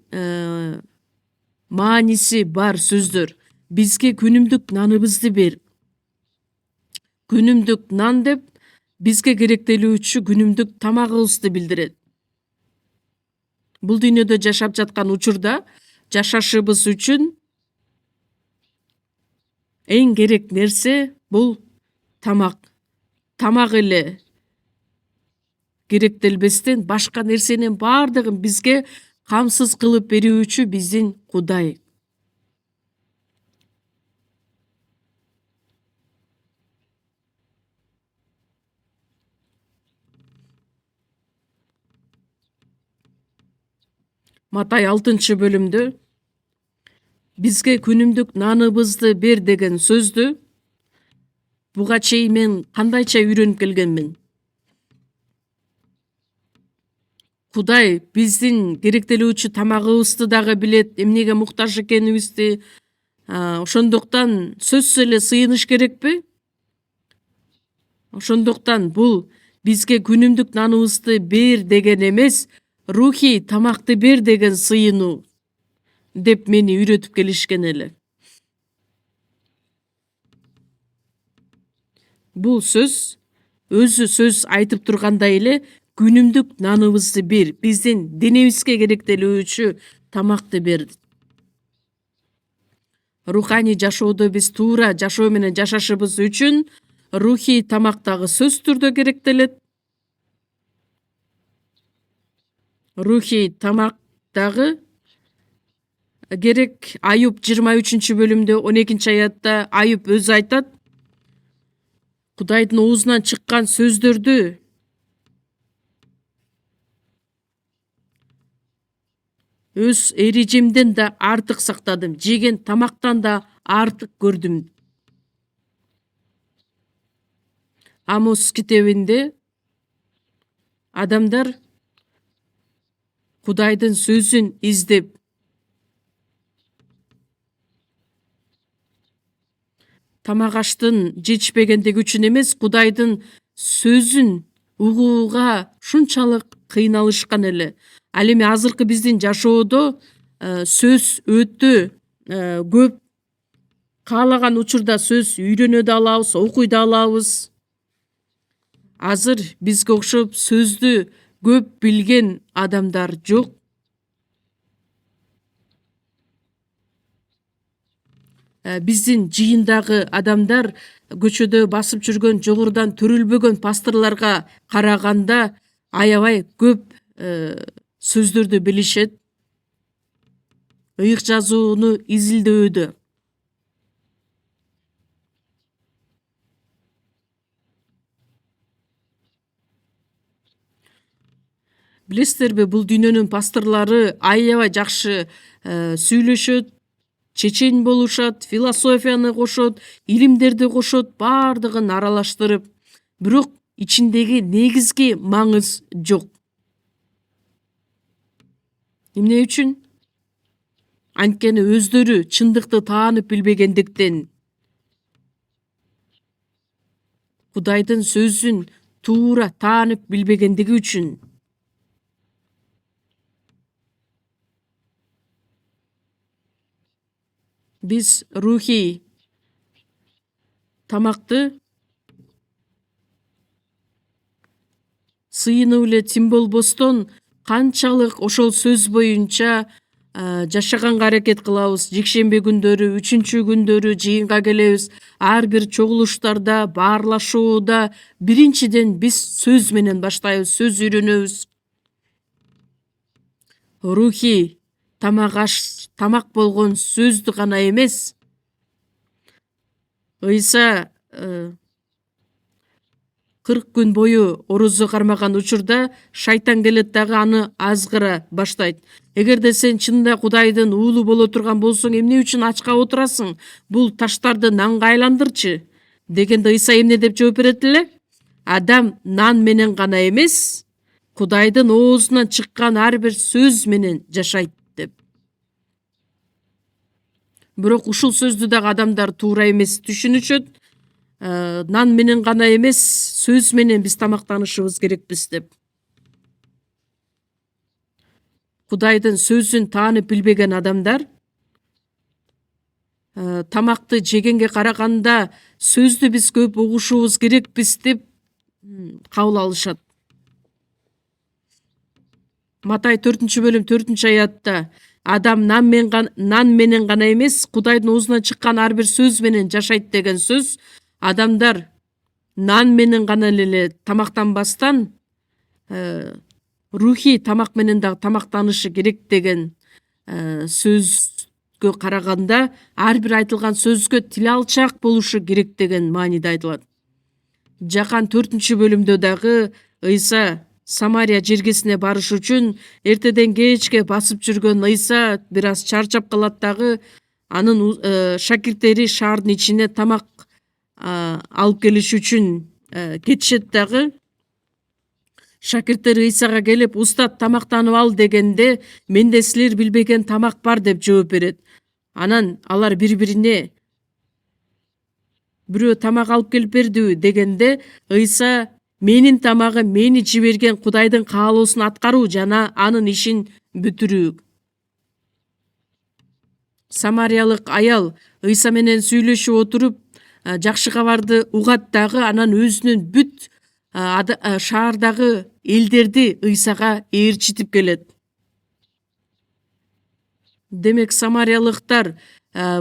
мааниси бар сөздөр. Бизге күнүмдүк наныбызды бер. Күнүмдүк нан деп бизге керектелүүчү күнүмдүк тамагыбызды билдирет. Бул дүйнөдө жашап жаткан учурда жашашыбыз үчүн эң керек нерсе бул тамак. Тамак эле керектелбестен башка нерсенин баардыгын бизге камсыз кылып берүүчү биздин Кудай. Матай 6-бөлүмдө бизге күнүмдүк наныбызды бер деген сөздү буга чейин мен кандайча үйрөнүп келгенмин. Кудай биздин керектелүүчү тамагыбызды дагы билет, эмнеге муктаж экенибизди. Ошондуктан сөзсүз эле сыйыныш керекпи? Ошондуктан бул бизге күнүмдүк наныбызды бер деген эмес, рухий тамакты бер деген сыйынуу деп мени үйрөтүп келишкен эле. Бул сөз өзү сөз айтып тургандай эле күнүмдүк наныбызды бер, биздин денебизге керектелүүчү тамакты бер. Руханий жашоодо биз туура жашоо менен жашашыбыз үчүн рухий тамак дагы сөзсүз түрдө керектелет. Рухий тамак дагы керек. Аюп 23-бөлүмдө 12-аятта Аюп өзү айтат: Кудайдын оозунан чыккан сөздөрдү өз эрежемден да артык сактадым, жеген тамактан да артык көрдүм. Амос китебинде адамдар Кудайдын сөзүн издеп, тамак аштын жетишпегендиги үчүн эмес, Кудайдын сөзүн угууга шунчалык кыйналышкан эле. Ал эми азыркы биздин жашоодо сөз өтө көп. Каалаган учурда сөз үйрөнө да алабыз, окуй да алабыз. Азыр бизге окшоп сөздү көп билген адамдар жок. Биздин жыйындагы адамдар көчөдө басып жүргөн жогорудан төрүлбөгөн пасторлорго караганда аябай көп сөздөрдү билишет. Ыйык жазууну изилдөөдө. Билесиздерби, бул дүйнөнүн пасторлору аябай жакшы сүйлөшөт, чечен болушат, философияны кошот, илимдерди кошот, баардыгын аралаштырып, бирок ичиндеги негизги маңыз жок. Эмне үчүн? Анткени өздөрү чындыкты таанып билбегендиктен, Кудайдын сөзүн туура таанып билбегендиги үчүн. Биз рухий тамакты сыйынып эле тим болбостон канчалык ошол сөз боюнча жашаганга аракет кылабыз. Жекшемби күндөрү, 3-күндөрү жыйынга келебиз. Ар бир чогулуштарда, баарлашууда биринчиден биз сөз менен баштайбыз, сөз үйрөнөбүз. Рухий тамак болгон сөздү гана эмес, Ыйса 40 күн бою орозо кармаган учурда шайтан келет дагы аны азгыра баштайт. Эгерде сен чынында Кудайдын уулу боло турган болсоң, эмне үчүн ачка отурасың? Бул таштарды нанга айландырчы дегенде Ыйса эмне деп жооп берет эле? Адам нан менен гана эмес, Кудайдын оозунан чыккан ар бир сөз менен жашайт деп. Бирок ушул сөздү дагы адамдар туура эмес түшүнүшөт. Нан менен гана эмес, сөз менен биз тамактанышыбыз керекпиз деп. Кудайдын сөзүн таанып билбеген адамдар тамакты жегенге караганда сөздү биз көп угушубуз керекпиз деп кабыл алышат. Матай 4-бөлүм 4-аятта адам нан менен гана эмес, Кудайдын оозунан чыккан ар бир сөз менен жашайт деген сөз. Адамдар нан менен гана эле тамактанбастан рухий тамак менен дагы тамактанышы керек деген сөзгө караганда ар бир айтылган сөзгө тил алчаак болушу керек деген мааниде айтылат. Жакан 4-бөлүмдө дагы Ыйса Самария жергесине барыш үчүн эртеден кечке басып жүргөн Ыйса бир аз чарчап калат дагы Анын шакирттери шаардын ичине тамак алып келиш үчүн кетишет дагы. Шакирттер Ыйсага келип, устат тамактанып ал дегенде, менде силер билбеген тамак бар деп жооп берет. Анан алар бири-бирине бирөө тамак алып келип бердиби дегенде, Ыйса менин тамагым мени жиберген Кудайдын каалоосун аткаруу жана анын ишин бүтүрүү. Самариялык аял Ыйса менен сүйлөшүп отуруп, жакшы кабарды угат дагы, анан өзүнүн бүт шаардагы элдерди Ыйсага ээрчитип келет. Демек самариялыктар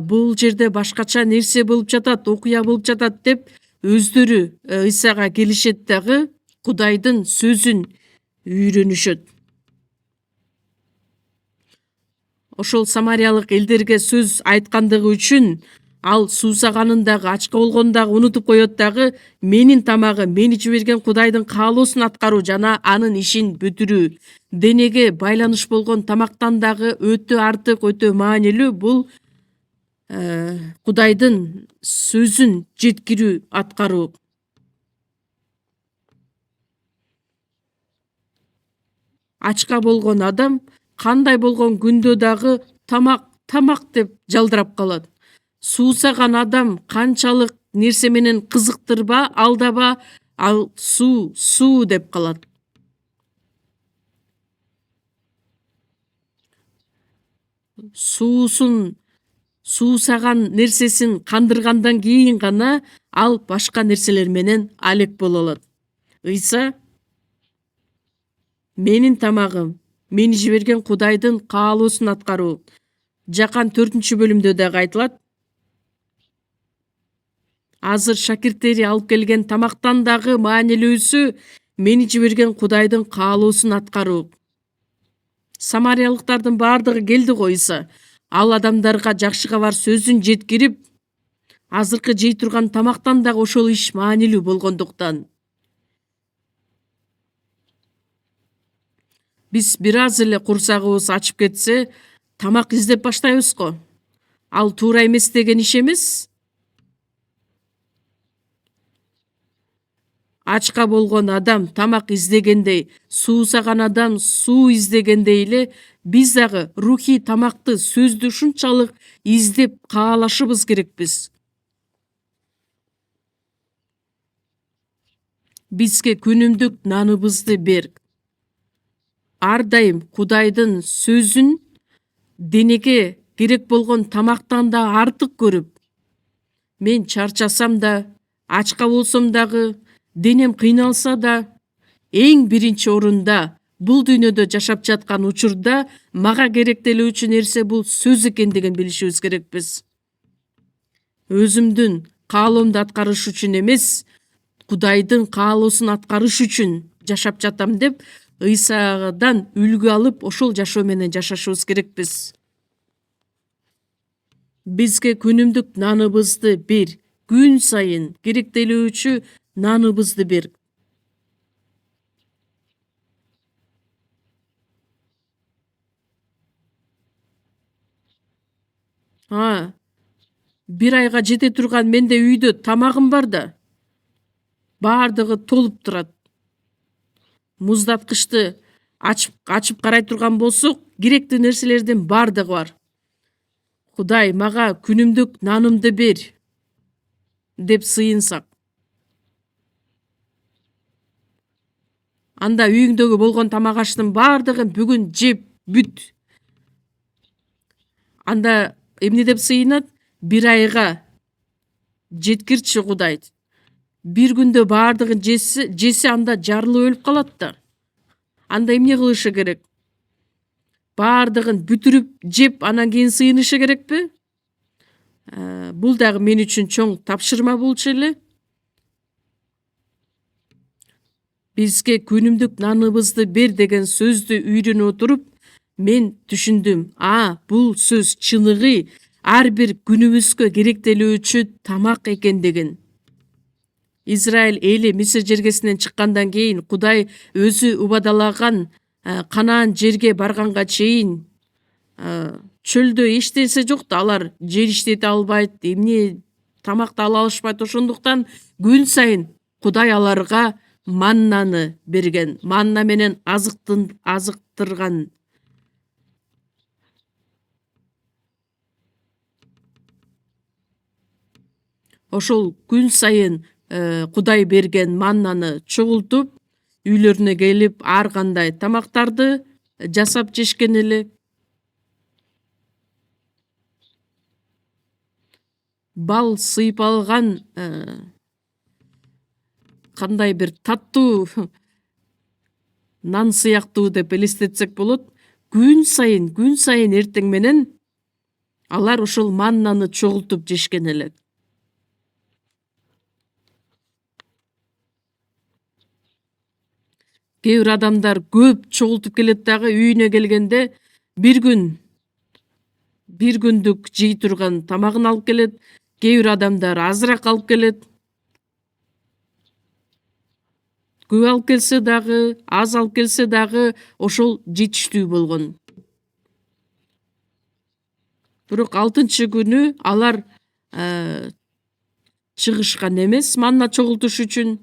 бул жерде башкача нерсе болуп жатат, окуя болуп жатат деп өздөрү Ыйсага келишет дагы, Кудайдын сөзүн үйрөнүшөт. Ошол самариялык элдерге сөз айткандыгы үчүн ал суусаганын дагы, ачка болгонун дагы унутуп коет дагы, менин тамагым мени жиберген Кудайдын каалоосун аткаруу жана анын ишин бүтүрүү. Денеге байланыш болгон тамактан дагы өтө артык, өтө маанилүү бул Кудайдын сөзүн жеткирүү, аткаруу. Ачка болгон адам кандай болгон күндө дагы тамак деп жалдырап калат. Суусаган адам канчалык нерсе менен кызыктырба, алдаба, ал суу деп калат. Суусаган нерсесин кандыргандан кийин гана ал башка нерселер менен алек боло алат. Ыйса менин тамагым мени жиберген Кудайдын каалоосун аткаруу. Жакан 4-бөлүмдө дагы айтылат. Азыр шакирттери алып келген тамактан дагы маанилүүсү мени жиберген Кудайдын каалоосун аткаруу. Самариялыктардын бардыгы келди го Ыйса. Ал адамдарга жакшы кабар сөзүн жеткирип, азыркы жей турган тамактан дагы ошол иш маанилүү болгондуктан. Биз бир аз эле курсагыбыз ачып кетсе, тамак издеп баштайбыз го. Ал туура эмес деген иш эмес. Ачка болгон адам тамак издегендей, суусаган адам суу издегендей эле, биз дагы рухий тамакты, сөздү ушунчалык издеп каалашыбыз керекпиз. Бизге күнүмдүк наныбызды бер. Ар дайым Кудайдын сөзүн денеге керек болгон тамактан да артык көрүп, мен чарчасам да, ачка болсом дагы, денем кыйналса да, эң биринчи орунда бул дүйнөдө жашап жаткан учурда мага керектелүүчү нерсе бул сөз экендигин билишибиз керекпиз. Өзүмдүн каалоомду аткарыш үчүн эмес, Кудайдын каалоосун аткарыш үчүн жашап жатам деп Ыйсадан үлгү алып, ошол жашоо менен жашашыбыз керекпиз. Бизге күнүмдүк наныбызды бер, күн сайын керектелүүчү наныбызды бер. Бир айга жете турган менде үйдө тамагым бар да, бардыгы толуп турат. Муздаткычты ачып карай турган болсок, керектүү нерселердин бардыгы бар. Кудай мага күнүмдүк нанымды бер деп сыйынсак, анда үйүңдөгү болгон тамак аштын бардыгын бүгүн жеп бүт. Анда эмне деп сыйынат? Бир айга жеткирчи Кудай. Бир күндө бардыгын жесе анда жарылып өлүп калат да. Анда эмне кылышы керек? Бардыгын бүтүрүп жеп, анан кийин сыйынышы керекпи? Бул дагы мен үчүн чоң тапшырма болчу эле. Бизге күнүмдүк наныбызды бер деген сөздү үйрөнүп отуруп, мен түшүндүм. Бул сөз чыныгы ар бир күнүбүзгө керектелүүчү тамак экендигин. Израиль эли Мисир жергесинен чыккандан кийин Кудай өзү убадалаган Канаан жерге барганга чейин чөлдө эч нерсе жок да, алар жер иштете албайт, эмне тамакты ала алышпайт. Ошондуктан күн сайын Кудай аларга маннаны берген. Манна менен азыктырган. Ошол күн сайын Кудай берген маннаны чогултуп, үйлөрүнө келип ар кандай тамактарды жасап жешкен эле. Бал сыйпалган кандай бир таттуу нан сыяктуу деп элестетсек болот. Күн сайын эртең менен алар ошол маннаны чогултуп жешкен эле. Кээ бир адамдар көп чогултуп келет дагы, үйүнө келгенде бир күндүк жей турган тамагын алып келет. Кээ бир адамдар азыраак алып келет. Көп алып келсе дагы, аз алып келсе дагы ошол жетиштүү болгон. Бирок 6-күнү алар чыгышкан эмес манна чогултуш үчүн.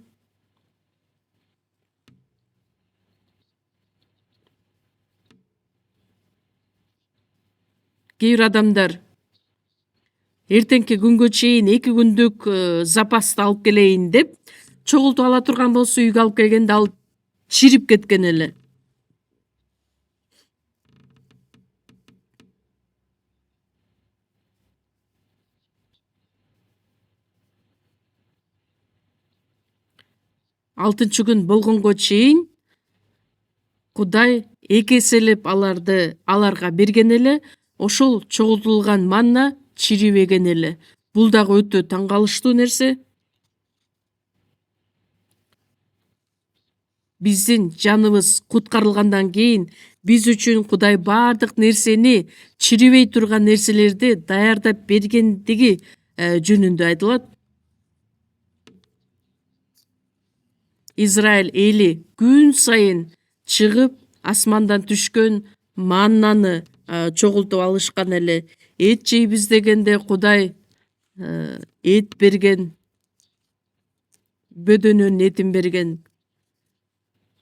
Кээ бир адамдар эртеңки күнгө чейин 2 күндүк запасты алып келейин деп чогултуп ала турган болсо, үйгө алып келгенде ал чирип кеткен эле. Алтынчы күн болгонго чейин Кудай эки эселеп аларга берген эле. Ошол чогултулган манна чирибеген эле. Бул дагы өтө таң калыштуу нерсе. Биздин жаныбыз куткарылгандан кийин биз үчүн Кудай бардык нерсени, чирибей турган нерселерди даярдап бергендиги жөнүндө айтылат. Израиль эли күн сайын чыгып асмандан түшкөн маннаны чогултуп алышкан эле. Эт жейбиз дегенде Кудай эт берген, бөдөнөнүн этин берген.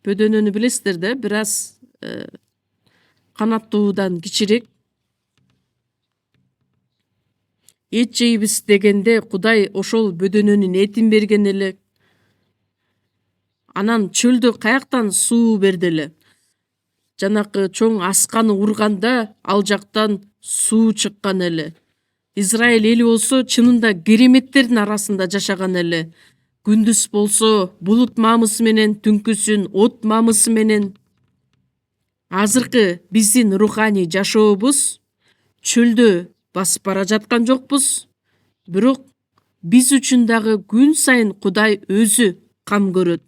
Бөдөнөнү билесиздер да, бир аз канаттуудан кичирээк. Эт жейбиз дегенде Кудай ошол бөдөнөнүн этин берген эле. Анан чөлдө каяктан суу берди эле. Жанакы чоң асканы урганда ал жактан суу чыккан эле. Израиль эли болсо чынында кереметтердин арасында жашаган эле. Күндүз болсо булут мамысы менен, түнкүсүн от мамысы менен. Азыркы биздин руханий жашообуз чөлдө басып бара жаткан жокпуз. Бирок биз үчүн дагы күн сайын Кудай өзү кам көрөт.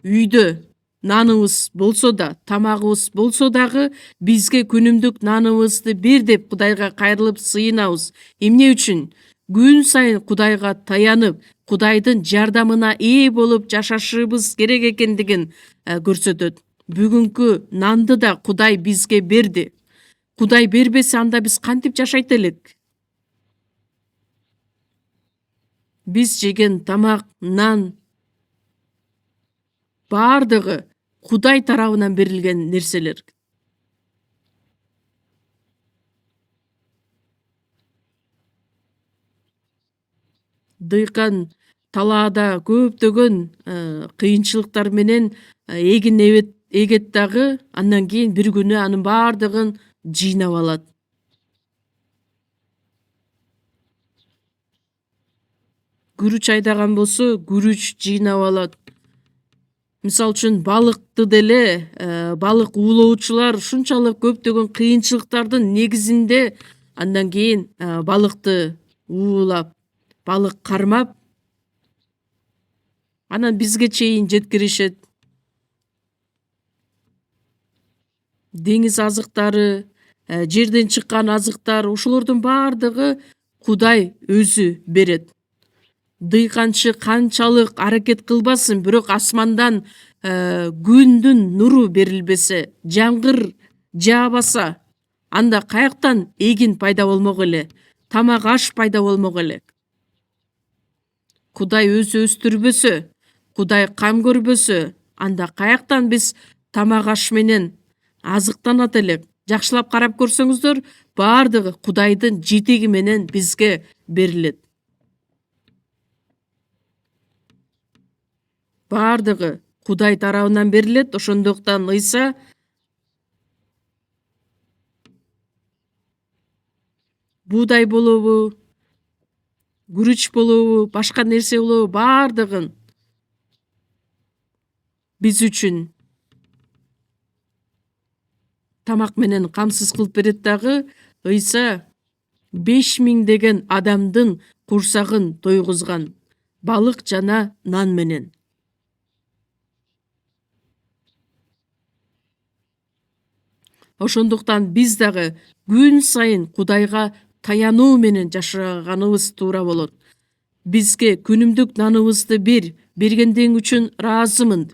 Үйдө наныбыз болсо да, тамагыбыз болсо дагы бизге күнүмдүк наныбызды бер деп Кудайга кайрылып сыйынабыз. Эмне үчүн? Күн сайын Кудайга таянып, Кудайдын жардамына ээ болуп жашашыбыз керек экендигин көрсөтөт. Бүгүнкү нанды да Кудай бизге берди. Кудай бербесе, анда биз кантип жашайт элек? Биз жеген тамак, нан бардыгы Кудай тарабынан берилген нерселер. Дыйкан талаада көптөгөн кыйынчылыктар менен эгин эгет дагы, андан кийин бир күнү анын бардыгын жыйнап алат. Күрүч айдаган болсо, күрүч жыйнап алат. Мисалы үчүн балыкты деле, балык уулоочулар ушунчалык көптөгөн кыйынчылыктардын негизинде андан кийин балыкты уулап, балык кармап, анан бизге чейин жеткиришет. Деңиз азыктары, жерден чыккан азыктар, ошолордун бардыгы Кудай өзү берет. Дыйканчы канчалык аракет кылбасын, бирок асмандан күндүн нуру берилбесе, жамгыр жаабаса, анда каяктан эгин пайда болмок эле, тамак аш пайда болмок элек. Кудай өзү өстүрбөсө, Кудай кам көрбөсө, анда каяктан биз тамак аш менен азыктанат элек. Жакшылап карап көрсөңүздөр, баардыгы Кудайдын жетеги менен бизге берилет. Баардыгы Кудай тарабынан берилет. Ошондуктан Ыйса буудай болобу, күрүч болобу, башка нерсе болобу, баардыгын биз үчүн тамак менен камсыз кылып берет дагы. Ыйса 5000 деген адамдын курсагын тойгузган балык жана нан менен. Ошондуктан биз дагы күн сайын Кудайга таянуу менен жашаганыбыз туура болот. Бизге күнүмдүк наныбызды бергендиң үчүн ыраазымын.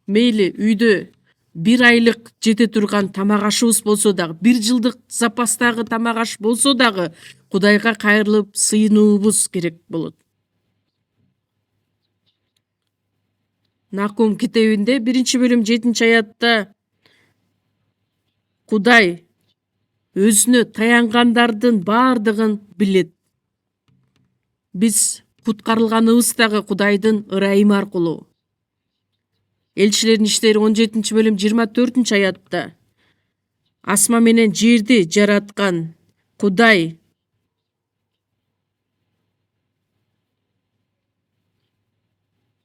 Мейли үйдө 1 айлык жете турган тамак ашыбыз болсо дагы, 1 жылдык запастагы тамак аш болсо дагы, Кудайга кайрылып сыйынуубуз керек болот. Накум китебинде 1-бөлүм 7-аятта Кудай өзүнө таянгандардын баардыгын билет. Биз куткарылганыбыз дагы Кудайдын ырайымы аркылуу. Элчилердин иштери 17-бөлүм 24-аятта асма менен жерди жараткан Кудай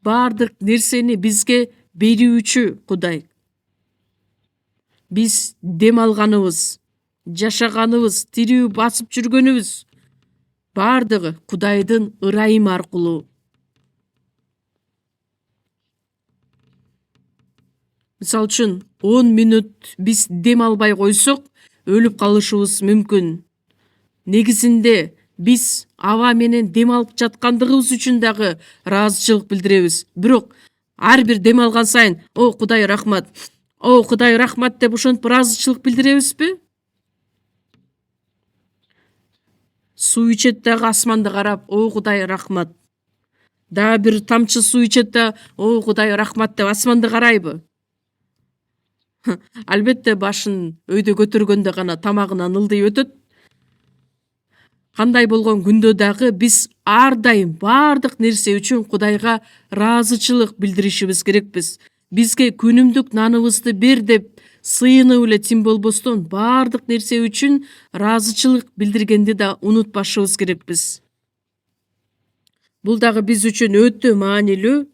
баардык нерсени бизге берүүчү Кудай. Биз дем алганыбыз, жашаганыбыз, тирүү басып жүргөнүбүз баардыгы Кудайдын ырайымы аркылуу. Мисалы үчүн 10 мүнөт биз дем албай койсок, өлүп калышыбыз мүмкүн. Негизинде биз аба менен дем алып жаткандыгыбыз үчүн дагы ыраазычылык билдиребиз. Бирок ар бир дем алган сайын, "О, Кудай рахмат. О, Кудай рахмат" деп ошентип ыраазычылык билдиребизби? Суу ичет дагы асманды карап, "О, Кудай рахмат." Дагы бир тамчы суу ичет да, "О, Кудай рахмат" деп асманды карайбы? Албетте башын өйдө көтөргөндө гана тамагынан ылдый өтөт. Кандай болгон күндө дагы биз ар дайым баардык нерсе үчүн Кудайга ыраазычылык билдиришибиз керекпиз. Бизге күнүмдүк наныбызды бер деп сыйынып эле тим болбостон, баардык нерсе үчүн ыраазычылык билдиргенди да унутпашыбыз керекпиз. Бул дагы биз үчүн өтө маанилүү.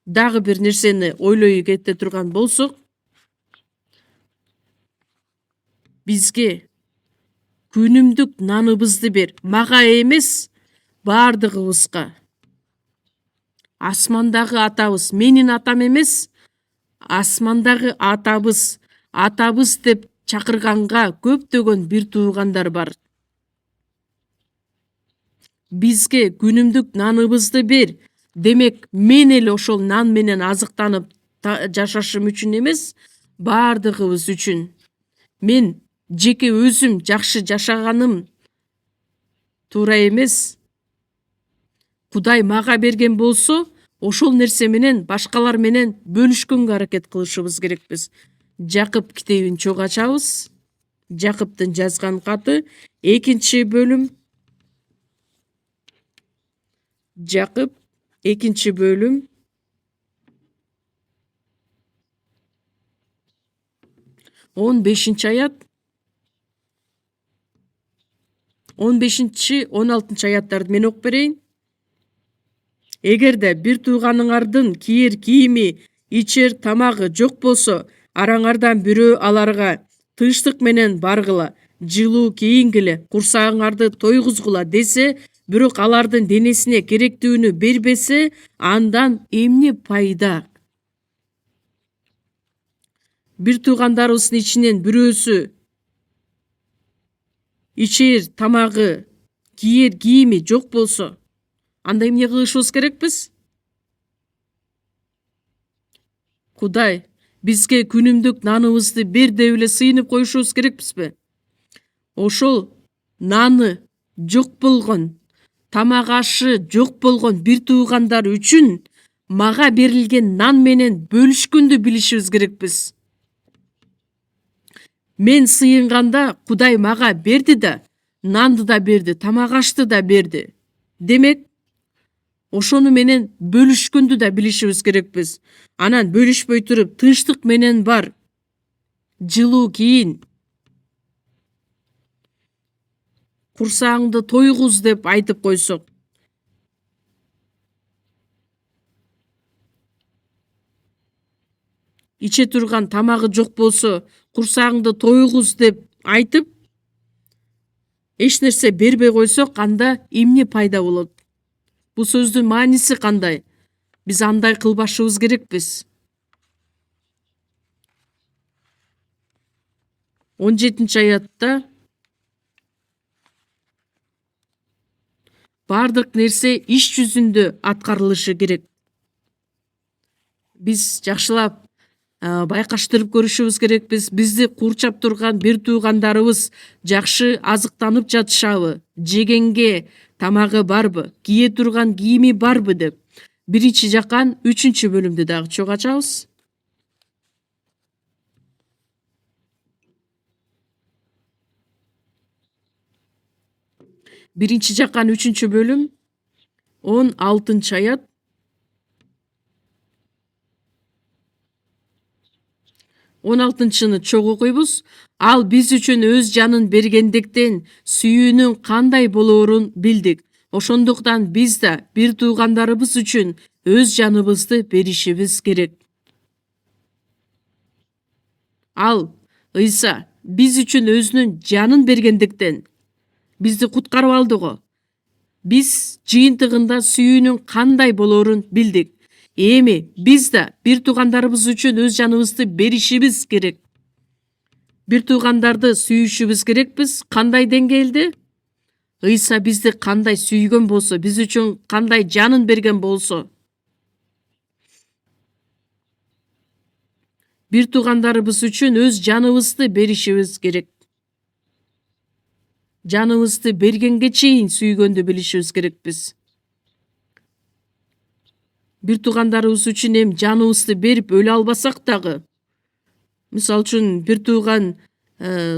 Дагы бир нерсени ойлой кете турган болсок, бизге күнүмдүк наныбызды бер. Мага эмес, баардыгыбызга. Асмандагы атабыз, менин атам эмес, асмандагы атабыз деп чакырганга көптөгөн бир туугандар бар. Бизге күнүмдүк наныбызды бер. Демек, мен эле ошол нан менен азыктанып жашашым үчүн эмес, баардыгыбыз үчүн. Мен жеке өзүм жакшы жашаганым туура эмес. Кудай мага берген болсо, ошол нерсе менен башкалар менен бөлүшкөнгө аракет кылышыбыз керекпиз. Жакып китебин чогуу ачабыз. Жакыптын жазган каты 2-бөлүм. Жакып 2-бөлүм 15-аят 15-16 аяттарды мен окуп берейин. Эгерде бир тууганыңардын кийер кийими, ичер тамагы жок болсо, араңардан бирөө аларга тынчтык менен баргыла, жылуу кийингиле, курсагыңарды тойгузгула десе, бирок алардын денесине керектүүнү бербесе, андан эмне пайда? Бир туугандарыбыздын ичинен бирөөсү ичер тамагы, кийер кийими жок болсо, анда эмне кылышыбыз керекпиз? Кудай бизге күнүмдүк наныбызды бер деп эле сыйынып коюшубуз керекпизби? Ошол наны жок болгон, тамак ашы жок болгон бир туугандар үчүн мага берилген нан менен бөлүшкөндү билишибиз керекпиз. Мен сыйынганда Кудай мага берди да, нанды да берди, тамак ашты да берди. Демек, ошону менен бөлүшкөндү да билишибиз керекпиз. Анан бөлүшпөй туруп тынчтык менен бар, жылуу кийин, курсагыңды тойгуз деп айтып койсок, иче турган тамагы жок болсо, курсагыңды тойгуз деп айтып, эч нерсе бербей койсок, анда эмне пайда болот? Бул сөздүн мааниси кандай? Биз андай кылбашыбыз керекпиз. 17-аятта бардык нерсе иш жүзүндө аткарылышы керек. Биз жакшылап байкаштырып көрүшүбүз керекпиз. Бизди курчап турган бир туугандарыбыз жакшы азыктанып жатышабы, жегенге тамагы барбы, кие турган кийими барбы деп. 1-Жакан 3-бөлүмдү дагы чогуу ачабыз. Биринчи Жакан 3-бөлүм 16-аят. 16-ны чогуу окуйбуз. Ал биз үчүн өз жанын бергендиктен сүйүүнүн кандай болоорун билдик. Ошондуктан биз да бир туугандарыбыз үчүн өз жаныбызды беришибиз керек. Ал Ыйса биз үчүн өзүнүн жанын бергендиктен бизди куткарып алды го. Биз жыйынтыгында сүйүүнүн кандай болоорун билдик. Эми биз да бир туугандарыбыз үчүн өз жаныбызды беришибиз керек. Бир туугандарды сүйүшүбүз керекпиз. Кандай деңгээлде? Ыйса бизди кандай сүйгөн болсо, биз үчүн кандай жанын берген болсо, бир туугандарыбыз үчүн өз жаныбызды беришибиз керек. Жаныбызды бергенге чейин сүйгөндү билишибиз керекпиз. Бир туугандарыбыз үчүн эми жаныбызды берип өлө албасак дагы, мисалы үчүн бир тууган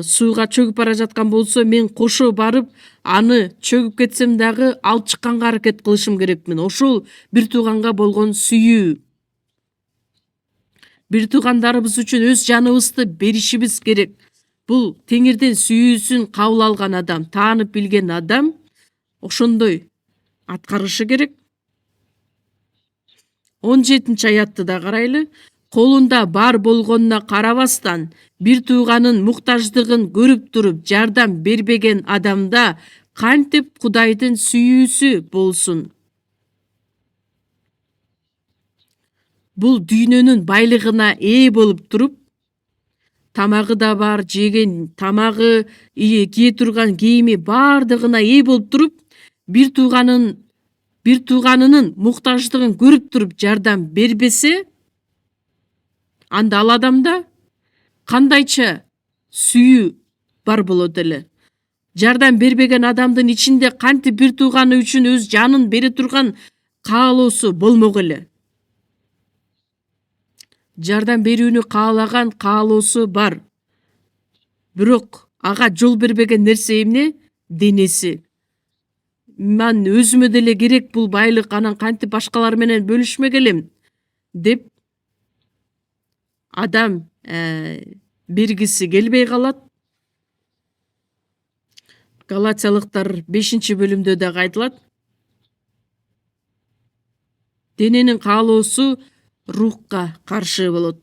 сууга чөгүп бара жаткан болсо, мен кошо барып, аны чөгүп кетсем дагы алып чыкканга аракет кылышым керекмин. Ошол бир тууганга болгон сүйүү. Бир туугандарыбыз үчүн өз жаныбызды беришибиз керек. Бул Теңирден сүйүүсүн кабыл алган адам, таанып билген адам ошондой аткарышы керек. 17-аятты да карайлы. Колунда бар болгонуна карабастан, бир тууганын муктаждыгын көрүп туруп жардам бербеген адамда кантип Кудайдын сүйүүсү болсун? Бул дүйнөнүн байлыгына ээ болуп туруп, тамагы да бар, жеген тамагы, кие турган кийими бардыгына ээ болуп туруп, бир тууганынын муктаждыгын көрүп туруп жардам бербесе, анда ал адамда кандайча сүйүү бар болот эле? Жардам бербеген адамдын ичинде кантип бир тууганы үчүн өз жанын бере турган каалоосу болмок эле? Жардам берүүнү каалаган каалоосу бар. Бирок ага жол бербеген нерсе эмне? Денеси. Мен өзүмө деле керек бул байлык, анан кантип башкалар менен бөлүшмөк элем деп адам бергиси келбей калат. Галатиялыктар 5-бөлүмдө дагы айтылат. Дененин каалоосу рухка каршы болот.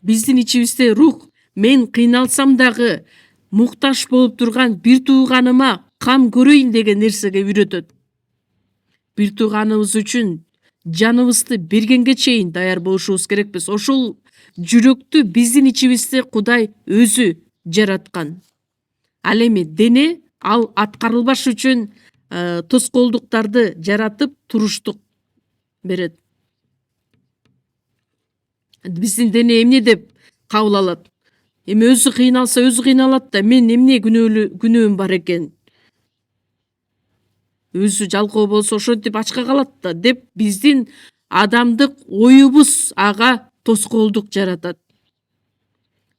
Биздин ичибизде рух, мен кыйналсам дагы муктаж болуп турган бир тууганыма кам көрөйүн деген нерсеге үйрөтөт. Бир тууганыбыз үчүн жаныбызды бергенге чейин даяр болушубуз керекпиз. Ошол жүрөктү биздин ичибизде Кудай өзү жараткан. Ал эми дене ал аткарылбаш үчүн тоскоолдуктарды жаратып туруштук берет. Биздин дене эмне деп кабыл алат? Эми өзү кыйналса өзү кыйналат да, мен эмне күнөөм бар экен? Өзү жалкоо болсо ошентип ачка калат да деп биздин адамдык оюбуз ага тоскоолдук жаратат.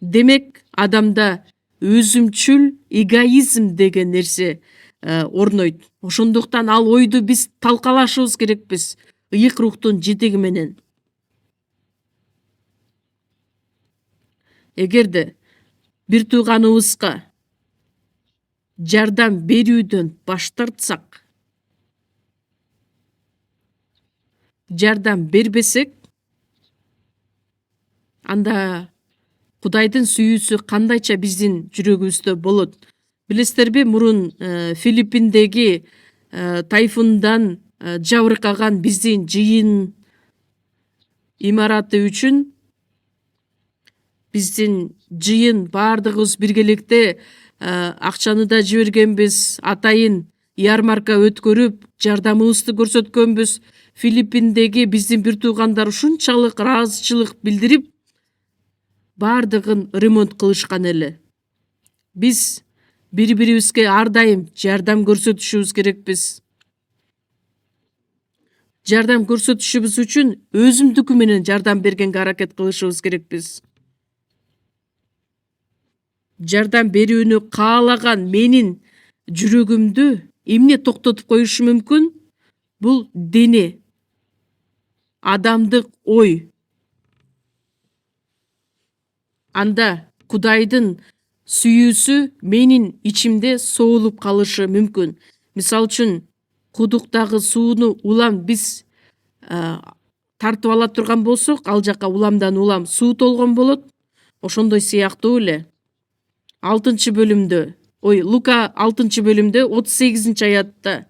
Демек адамда өзүмчүл эгоизм деген нерсе орнойт. Ошондуктан ал ойду биз талкалашыбыз керекпиз ыйык рухтун жетеги менен. Эгерде бир тууганыбызга жардам берүүдөн баш тартсак, жардам бербесек, анда Кудайдын сүйүүсү кандайча биздин жүрөгүбүздө болот? Билесиздерби, мурун Филиппиндеги тайфундан жабыркаган биздин жыйын имараты үчүн биздин жыйын баардыгыбыз биргеликте акчаны да жибергенбиз, атайын ярмарка өткөрүп жардамыбызды көрсөткөнбүз. Филиппиндеги биздин бир туугандар ушунчалык ыраазычылык билдирип баардыгын ремонт кылышкан эле. Биз бири-бирибизге ар дайым жардам көрсөтүшүбүз керекпиз. Жардам көрсөтүшүбүз үчүн өзүмдүкү менен жардам бергенге аракет кылышыбыз керекпиз. Жардам берүүнү каалаган менин жүрөгүмдү эмне токтотуп коюшу мүмкүн? Бул дене, адамдык ой. Анда Кудайдын сүйүүсү менин ичимде соолуп калышы мүмкүн. Мисалы үчүн, кудуктагы сууну улам биз тартып ала турган болсок, ал жака уламдан улам суу толгон болот. Ошондой сыяктуу эле. Лука 6-бөлүмдө 38-аятта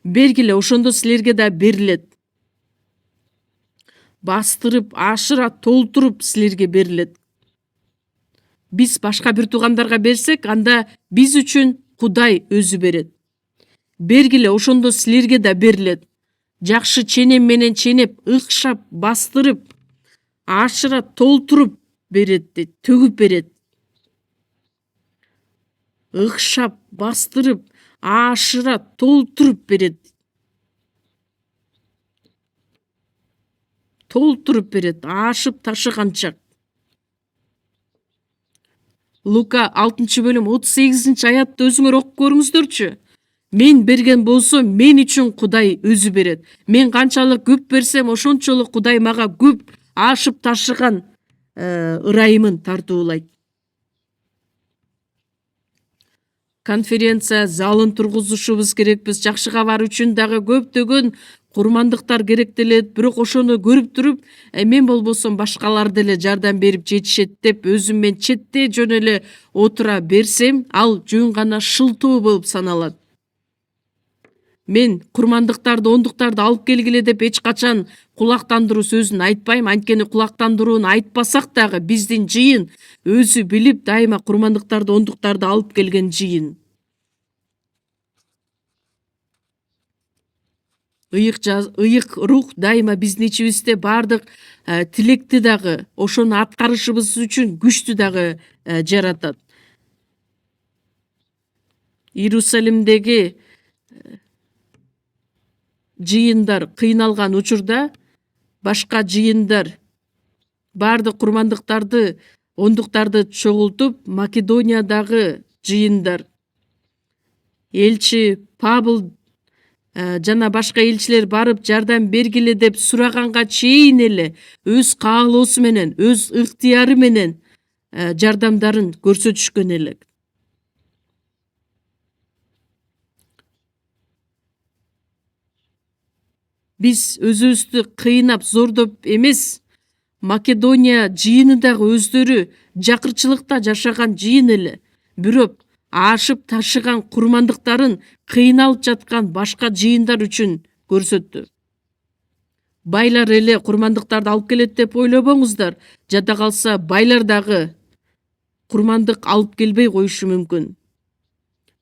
бергиле, ошондо силерге да берилет. Бастырып, ашыра толтуруп силерге берилет. Биз башка бир туугандарга берсек, анда биз үчүн Кудай өзү берет. Бергиле, ошондо силерге да берилет. Жакшы ченем менен ченеп, ыкшап, бастырып, ашыра толтуруп берет, төгүп берет. Ыкшап, бастырып, ашыра толтуруп берет. Толтуруп берет, ашып ташыганча. Лука 6-бөлүм 38-аятты өзүңөр окуп көрүңүздөрчү. Мен берген болсо, мен үчүн Кудай өзү берет. Мен канчалык көп берсем, ошончолук Кудай мага көп ашып ташыган ырайымын тартуулайт. Конференция залын тургузушубуз керекпиз. Жакшы кабар үчүн дагы көптөгөн курмандыктар керектелет. Бирок ошону көрүп туруп, мен болбосом башкалар деле жардам берип жетишет деп өзүм мен четте жөн эле отура берсем, ал жөн гана шылтоо болуп саналат. Мен курмандыктарды, ондуктарды алып келгиле деп эч качан кулактандыруу сөзүн айтпайм. Анткени кулактандырууну айтпасак дагы биздин жыйын өзү билип дайыма курмандыктарды, ондуктарды алып келген жыйын. Ыйык рух дайыма биздин ичибизде баардык тилекти дагы, ошону аткарышыбыз үчүн күчтү дагы жаратат. Иерусалимдеги жыйындар кыйналган учурда башка жыйындар баардык курмандыктарды, ондуктарды чогултуп, Македониядагы жыйындар, элчи Павыл жана башка элчилер барып жардам бергиле деп сураганга чейин эле өз каалоосу менен, өз ыктыяры менен жардамдарын көрсөтүшкөн эле. Биз өзүбүздү кыйнап, зордоп эмес, Македония жыйыны дагы өздөрү жакырчылыкта жашаган жыйын эле. Бирок ашып ташыган курмандыктарын кыйналып жаткан башка жыйындар үчүн көрсөттү. Байлар эле курмандыктарды алып келет деп ойлобоңуздар. Жада калса байлар дагы курмандык алып келбей коюшу мүмкүн.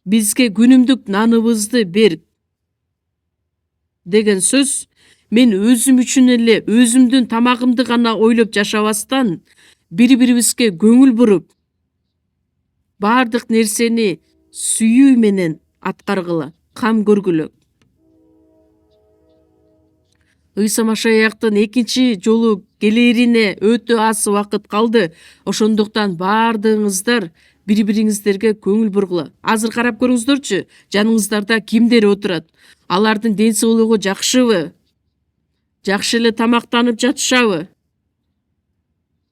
Бизге күнүмдүк наныбызды бер деген сөз мен өзүм үчүн эле өзүмдүн тамагымды гана ойлоп жашабастан бири бирибизге көңүл буруп баардык нерсени сүйүү менен аткаргыла, кам көргүлө. Ыйса Машаяктын экинчи жолу келерине өтө аз убакыт калды. Ошондуктан баардыгыңыздар бири бириңиздерге көңүл бургула. Азыр карап көрүңүздөрчү, жаныңыздарда кимдер отурат? Алардын ден соолугу жакшыбы? Жакшы эле тамактанып жатышабы?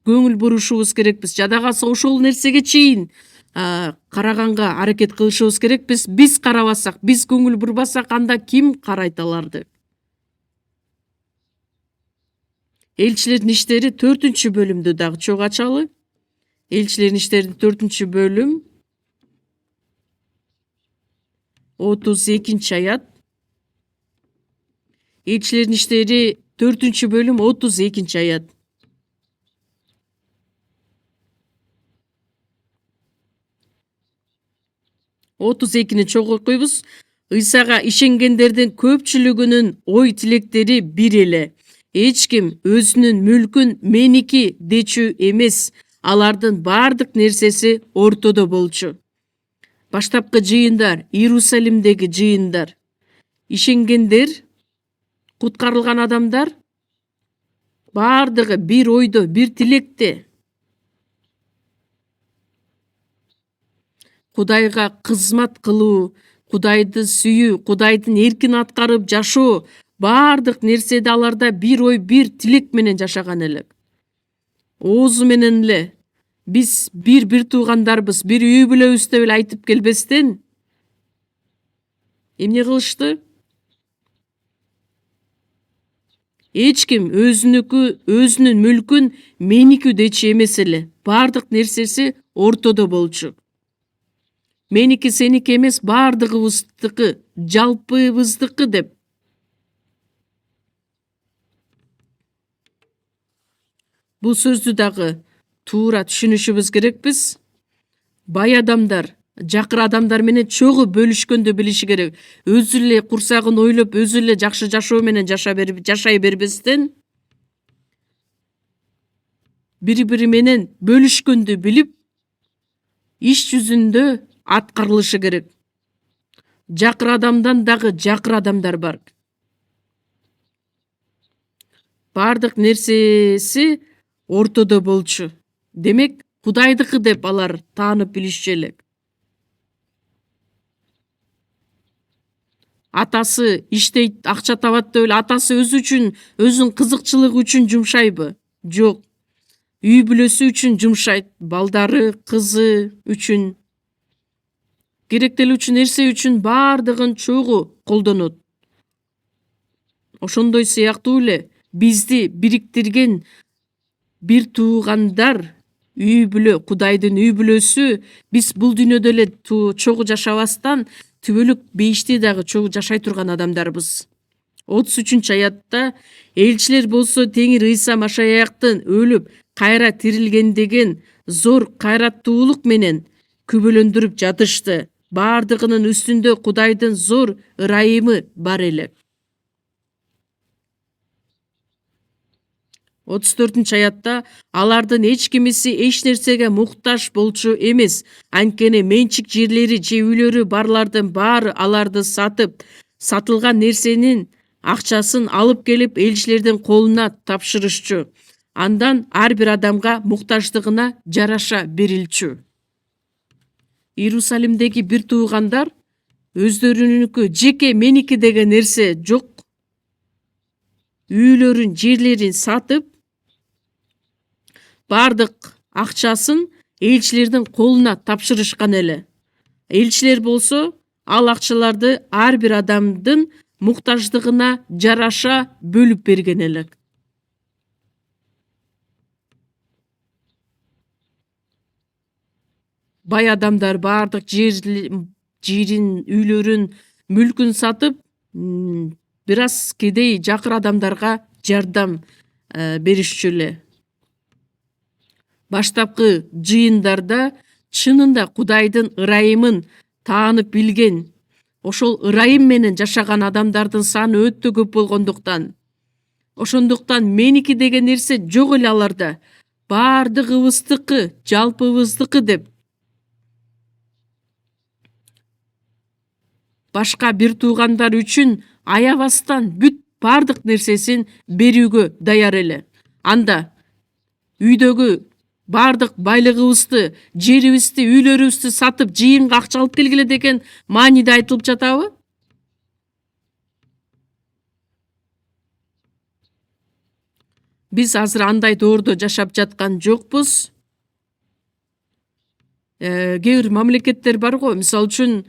Көңүл бурушубуз керекпиз. Жада калса ошол нерсеге чейин караганга аракет кылышыбыз керекпиз. Биз карабасак, биз көңүл бурбасак, анда ким карайт аларды? Элчилердин иштери 4-бөлүмдү дагы чогуу ачалы. Элчилердин иштери 4-бөлүм 32-аят. Элчилердин иштери 4-бөлүм 32-аят. Отуз экини чогуу окуйбуз. Ыйсага ишенгендердин көпчүлүгүнүн ой тилектери бир эле. Эч ким өзүнүн мүлкүн меники дечү эмес. Алардын баардык нерсеси ортодо болчу. Баштапкы жыйындар, Иерусалимдеги жыйындар. Ишенгендер, куткарылган адамдар баардыгы бир ойдо, бир тилекте. Кудайга кызмат кылуу, Кудайды сүйүү, Кудайдын эркин аткарып жашоо, баардык нерседе аларда бир ой, бир тилек менен жашаган элек. Оозу менен эле биз бир туугандарбыз, бир үй бүлөбүз деп эле айтып келбестен эмне кылышты? Эч ким өзүнүн мүлкүн меники дечи эмес эле. Баардык нерсеси ортодо болчу. Меники сеники эмес, баардыгыбыздыкы, жалпыбыздыкы деп. Бул сөздү дагы туура түшүнүшүбүз керекпиз. Бай адамдар, жакыр адамдар менен чогуу бөлүшкөндү билиши керек. Өзү эле курсагын ойлоп, өзү эле жакшы жашоо менен жашай бербестен, бири-бири менен бөлүшкөндү билип, иш жүзүндө аткарылышы керек. Жакыр адамдан дагы жакыр адамдар бар. Баардык нерсеси ортодо болчу. Демек, Кудайдыкы деп алар таанып билишчү элек. Атасы иштейт, акча табат деп эле атасы өзү үчүн, өзүнүн кызыкчылыгы үчүн жумшайбы? Жок. Үй бүлөсү үчүн жумшайт, балдары, кызы үчүн, керектелүүчү нерсе үчүн баардыгын чогуу колдонот. Ошондой сыяктуу эле бизди бириктирген бир туугандар, үй бүлө, Кудайдын үй бүлөсү, биз бул дүйнөдө эле чогуу жашабастан түбөлүк бейишти дагы чогуу жашай турган адамдарбыз. 33-аятта элчилер болсо Теңир Ыйса Машаяктын өлүп кайра тирилгендеген зор кайраттуулук менен күбөлөндүрүп жатышты. Баардыгынын үстүндө Кудайдын зор ырайымы бар эле. 34-аятта алардын эч кимиси эч нерсеге муктаж болчу эмес. Анткени менчик жерлери же үйлөрү барлардын баары аларды сатып, сатылган нерсенин акчасын алып келип элчилердин колуна тапшырышчу. Андан ар бир адамга муктаждыгына жараша берилчү. Иерусалимдеги бир туугандар өздөрүнүкү жеке меники деген нерсе жок. Үйлөрүн, жерлерин сатып, баардык акчасын элчилердин колуна тапшырышкан эле. Элчилер болсо ал акчаларды ар бир адамдын муктаждыгына жараша бөлүп берген элек. Бай адамдар баардык жерин, үйлөрүн, мүлкүн сатып, бир аз кедей жакыр адамдарга жардам беришчү эле. Баштапкы жыйындарда чынында Кудайдын ырайымын таанып билген, ошол ырайым менен жашаган адамдардын саны өтө көп болгондуктан Ошондуктан меники деген нерсе жок эле аларда. Бардыгыбыздыкы, жалпыбыздыкы деп. Башка бир туугандар үчүн аябастан бүт бардык нерсесин берүүгө даяр эле. Анда үйдөгү бардык байлыгыбызды, жерибизди, үйлөрүбүздү сатып жыйынга акча алып келгиле деген мааниде айтылып жатабы? Биз азыр андай доордо жашап жаткан жокпуз. Кээ бир мамлекеттер бар го, мисалы үчүн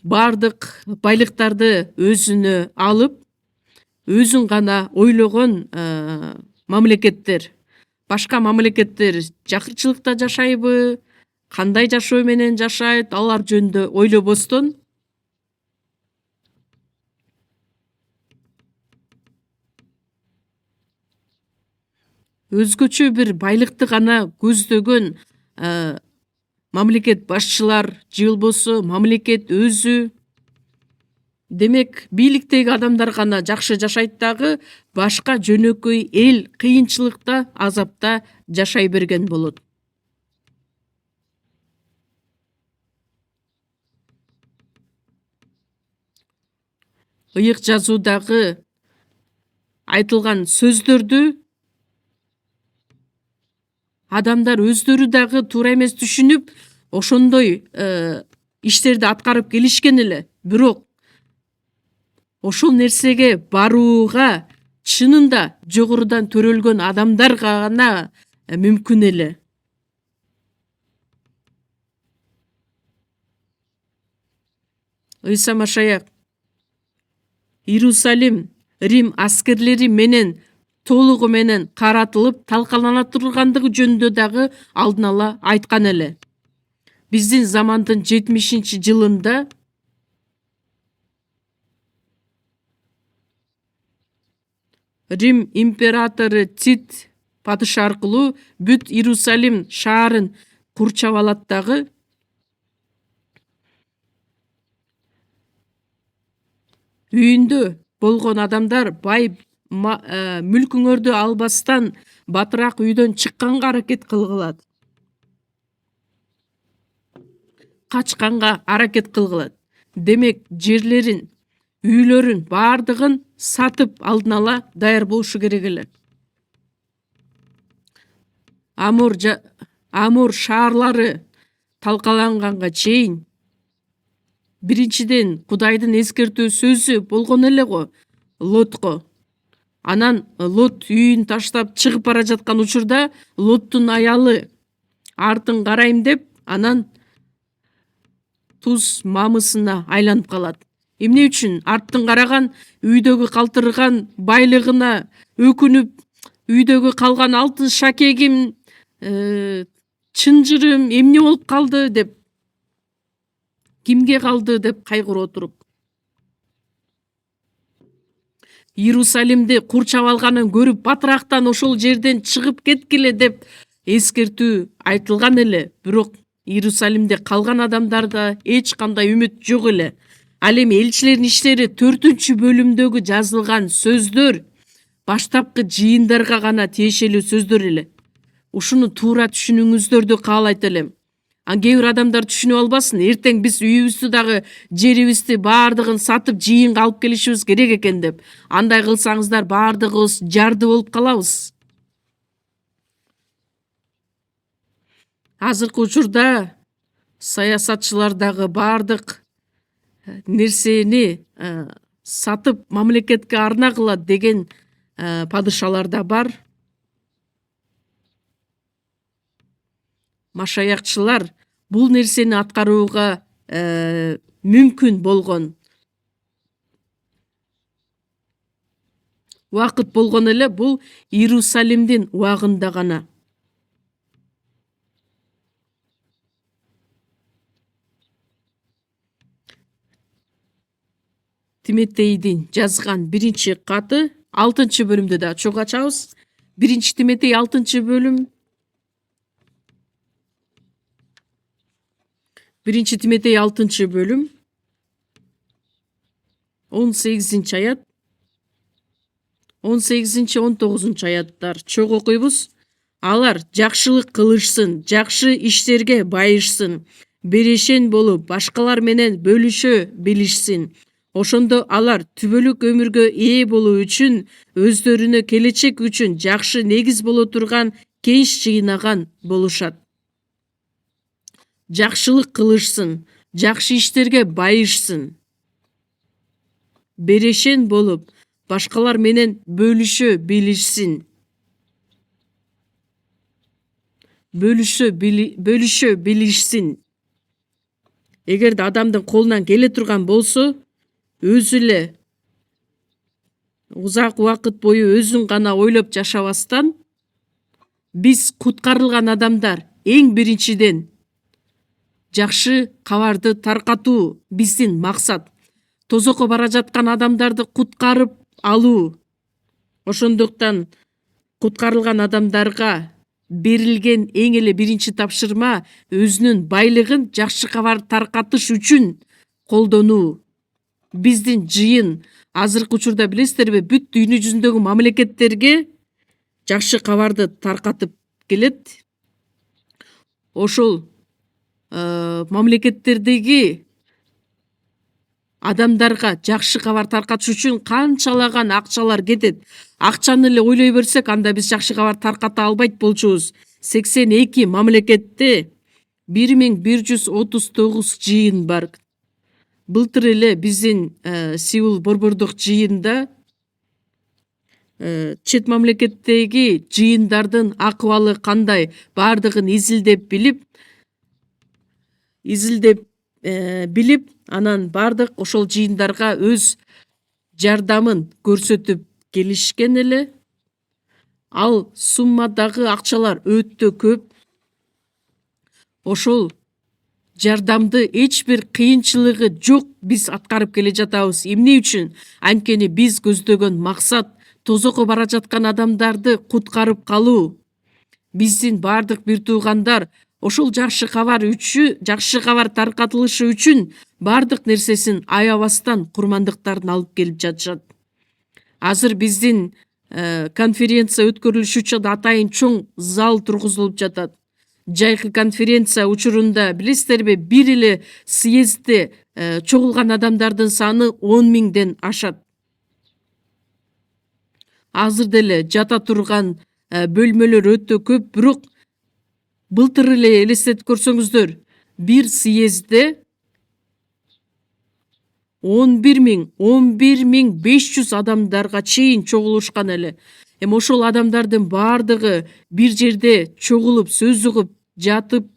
бардык байлыктарды өзүнө алып, өзүн гана ойлогон мамлекеттер. Башка мамлекеттер жакырчылыкта жашайбы, кандай жашоо менен жашайт, алар жөнүндө ойлобостон өзгөчө бир байлыкты гана көздөгөн мамлекет башчылар же болбосо мамлекет өзү, демек бийликтеги адамдар гана жакшы жашайт дагы, башка жөнөкөй эл кыйынчылыкта, азапта жашай берген болот. Ыйык жазуудагы айтылган сөздөрдү адамдар өздөрү дагы туура эмес түшүнүп, ошондой иштерди аткарып келишкен эле. Бирок ошол нерсеге барууга чынында жогорудан төрөлгөн адамдар гана мүмкүн эле. Ыйса Машаяк Иерусалим Рим аскерлери менен толугу менен каратылып талкалана тургандыгы жөнүндө дагы алдын ала айткан эле. Биздин замандын 70-жылында Рим императору Тит падыша аркылуу бүт Иерусалим шаарын курчап алат дагы. Үйүндө болгон адамдар бай мүлкүңөрдү албастан батыраак үйдөн чыкканга аракет кылгылат. Качканга аракет кылгылат. Демек жерлерин, үйлөрүн бардыгын сатып алдын ала даяр болушу керек эле. Амур шаарлары талкаланганга чейин биринчиден Кудайдын эскертүү сөзү болгон эле го Лотко. Анан Лот үйүн таштап чыгып бара жаткан учурда Лоттун аялы артын карайм деп, анан туз мамысына айланып калат. Эмне үчүн? Арттын караган, үйдөгү калтырган байлыгына өкүнүп, үйдөгү калган алтын шакегим, чынжырым эмне болуп калды деп, кимге калды деп кайгырып отуруп. Иерусалимди курчап алганын көрүп, батырактан ошол жерден чыгып кеткиле деп эскертүү айтылган эле. Бирок Иерусалимде калган адамдарда эч кандай үмүт жок эле. Ал эми элчилердин иштери 4-бөлүмдөгү жазылган сөздөр баштапкы жыйындарга гана тиешелүү сөздөр эле. Ушуну туура түшүнүүңүздөрдү каалайт элем. Кээ бир адамдар түшүнүп албасын, эртең биз үйүбүздү дагы жерибизди бардыгын сатып жыйынга алып келишибиз керек экен деп. Андай кылсаңыздар бардыгыбыз жарды болуп калабыз. Азыркы учурда саясатчылар дагы бардык нерсени сатып мамлекетке арнагыла деген падышалар да бар. Машаякчылар бул нерсени аткарууга мүмкүн болгон убакыт болгон эле бул Иерусалимдин убагында гана. Тиметейдин жазган биринчи каты 6-бөлүмдө да чогуу ачабыз. 1-Тиметей 6-бөлүм. 1-Тиметей 6-бөлүм 18-аят. 18-19 аяттар чоң окуйбуз. Алар жакшылык кылышсын, жакшы иштерге байышсын, берешен болуп, башкалар менен бөлүшө билишсин. Ошондо алар түбөлүк өмүргө ээ болуу үчүн, өздөрүнө келечек үчүн жакшы негиз боло турган кенч жыйнаган болушат. Жакшылык кылышсын, жакшы иштерге байышсын, берешен болуп, башкалар менен бөлүшө билишсин. Бөлүшө билишсин. Эгерде адамдын колунан келе турган болсо, өзү эле узак убакыт бою өзүн гана ойлоп жашабастан, биз куткарылган адамдар эң биринчиден жакшы кабарды таркатуу биздин максат. Тозокко бара жаткан адамдарды куткарып алуу. Ошондуктан куткарылган адамдарга берилген эң эле биринчи тапшырма өзүнүн байлыгын жакшы кабар таркатыш үчүн колдонуу. Биздин жыйын азыркы учурда билесиздерби, бүт дүйнө жүзүндөгү мамлекеттерге жакшы кабарды таркатып келет. Ошол мамлекеттердеги адамдарга жакшы кабар таркатыш үчүн канчалаган акчалар кетет. Акчаны эле ойлой берсек, анда биз жакшы кабар тарката албайт болчубуз. 82 мамлекетте 1139 жыйын бар. Былтыр эле биздин Сеул борбордук жыйында чет мамлекеттеги жыйындардын акыбалы кандай бардыгын изилдеп билип, анан бардык ошол жыйындарга өз жардамын көрсөтүп келишкен эле. Ал суммадагы акчалар өтө көп. Ошол жардамды эч бир кыйынчылыгы жок биз аткарып келе жатабыз. Эмне үчүн? Анткени биз көздөгөн максат тозокко бара жаткан адамдарды куткарып калуу. Биздин бардык бир туугандар ошол жакшы кабар таркатылышы үчүн бардык нерсесин аябастан курмандыктарын алып келип жатышат. Азыр биздин конференция өткөрүлүш үчүн атайын чоң зал тургузулуп жатат. Жайкы конференция учурунда билесиздерби, бир эле съездде чогулган адамдардын саны 10 000ден ашат. Азыр деле жата турган бөлмөлөр өтө көп, бирок былтыр эле элестетип көрсөңүздөр, бир съездде 11 500 адамдарга чейин чогулушкан эле. Эми ошол адамдардын бардыгы бир жерде чогулуп, сөз угуп, жатып,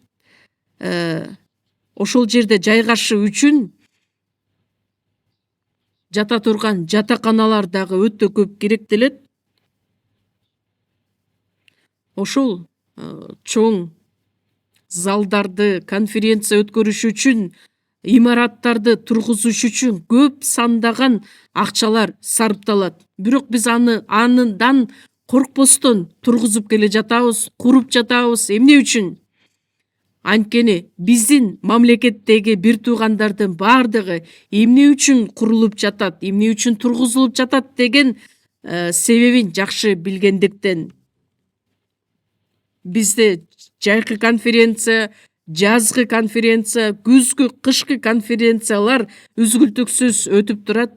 ошол жерде жайгашы үчүн жата турган жатаканалар дагы өтө көп керектелет. Ошол чоң залдарды, конференция өткөрүш үчүн, имараттарды тургузуш үчүн көп сандаган акчалар сарпталат. Бирок биз андан коркпостон тургузуп келе жатабыз, куруп жатабыз. Эмне үчүн? Анткени биздин мамлекеттеги бир туугандардын бардыгы эмне үчүн курулуп жатат, эмне үчүн тургузулуп жатат деген себебин жакшы билгендиктен. Бизде жайкы конференция, жазгы конференция, күзгү, кышкы конференциялар үзгүлтүксүз өтүп турат.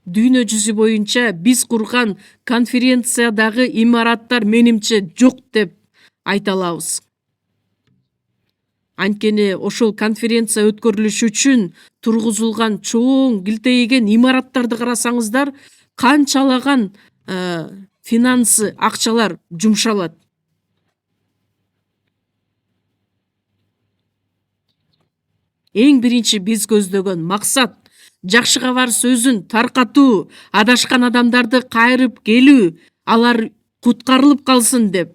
Дүйнө жүзү боюнча биз курган конференциядагы имараттар менимче жок деп айта алабыз. Анткени ошол конференция өткөрүлүш үчүн тургузулган чоң килтейген имараттарды карасаңыздар, канчалаган финансы, акчалар жумшалат. Эң биринчи биз көздөгөн максат жакшы кабар сөзүн таркатуу, адашкан адамдарды кайрып келүү, алар куткарылып калсын деп.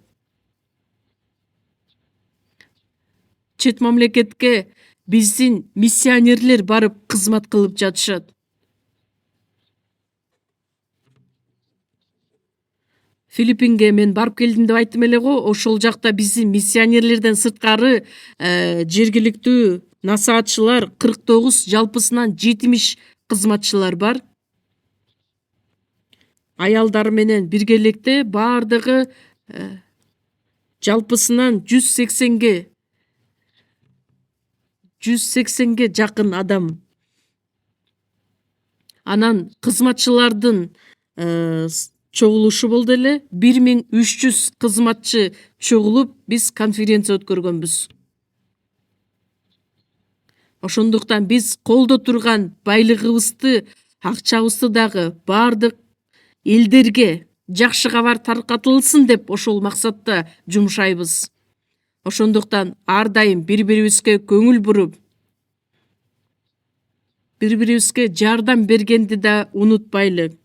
Чет мамлекетке биздин миссионерлер барып кызмат кылып жатышат. Филиппинге мен барып келдим деп айттым эле го. Ошол жакта биздин миссионерлерден сырткары жергиликтүү насаатчылар 49, жалпысынан 70 кызматчылар бар. Аялдар менен биргеликте бардыгы жалпысынан 180ге жакын адам. Анан кызматчылардын чогулушу болду эле. 1300 кызматчы чогулуп биз конференция өткөргөнбүз. Ошондуктан биз колдо турган байлыгыбызды, акчабызды дагы бардык элдерге жакшы кабар таркатылсын деп ошол максатта жумшайбыз. Ошондуктан ар дайым бири-бирибизге көңүл буруп, бири-бирибизге жардам бергенди да унутпайлы.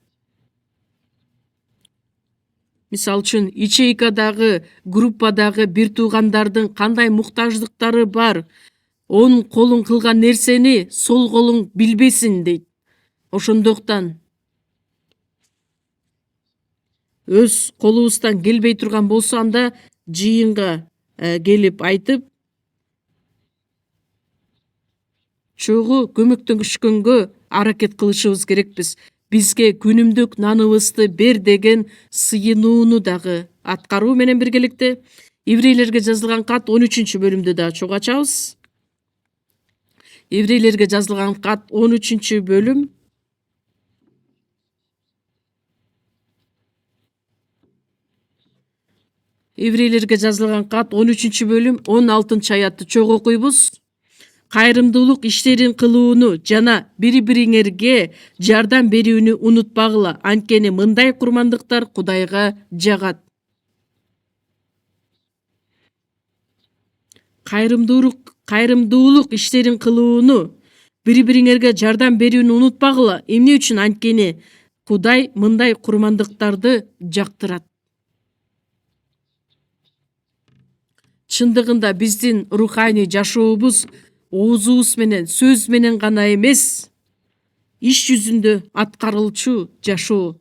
Мисалы үчүн ячейкадагы, группадагы бир туугандардын кандай муктаждыктары бар, оң колуң кылган нерсени сол колуң билбесин дейт. Ошондуктан өз колубуздан келбей турган болсо анда жыйынга келип айтып, чогуу көмөктөнүшкөнгө аракет кылышыбыз керекпиз. Бизге күнүмдүк наныбызды бер деген сыйынууну дагы аткаруу менен биргеликте еврейлерге жазылган кат 13-бөлүмдү да чогуу ачабыз. Еврейлерге жазылган кат 13-бөлүм. Еврейлерге жазылган кат 13-бөлүм 16-аятты чогуу окуйбуз. Кайрымдуулук иштерин кылууну жана бири-бириңерге жардам берүүнү унутпагыла, анткени мындай курмандыктар Кудайга жагат. Кайрымдуулук иштерин кылууну, бири-бириңерге жардам берүүнү унутпагыла. Эмне үчүн? Анткени Кудай мындай курмандыктарды жактырат. Чындыгында биздин руханий жашообуз оозубуз менен, сөз менен гана эмес, иш жүзүндө аткарылчу жашоо.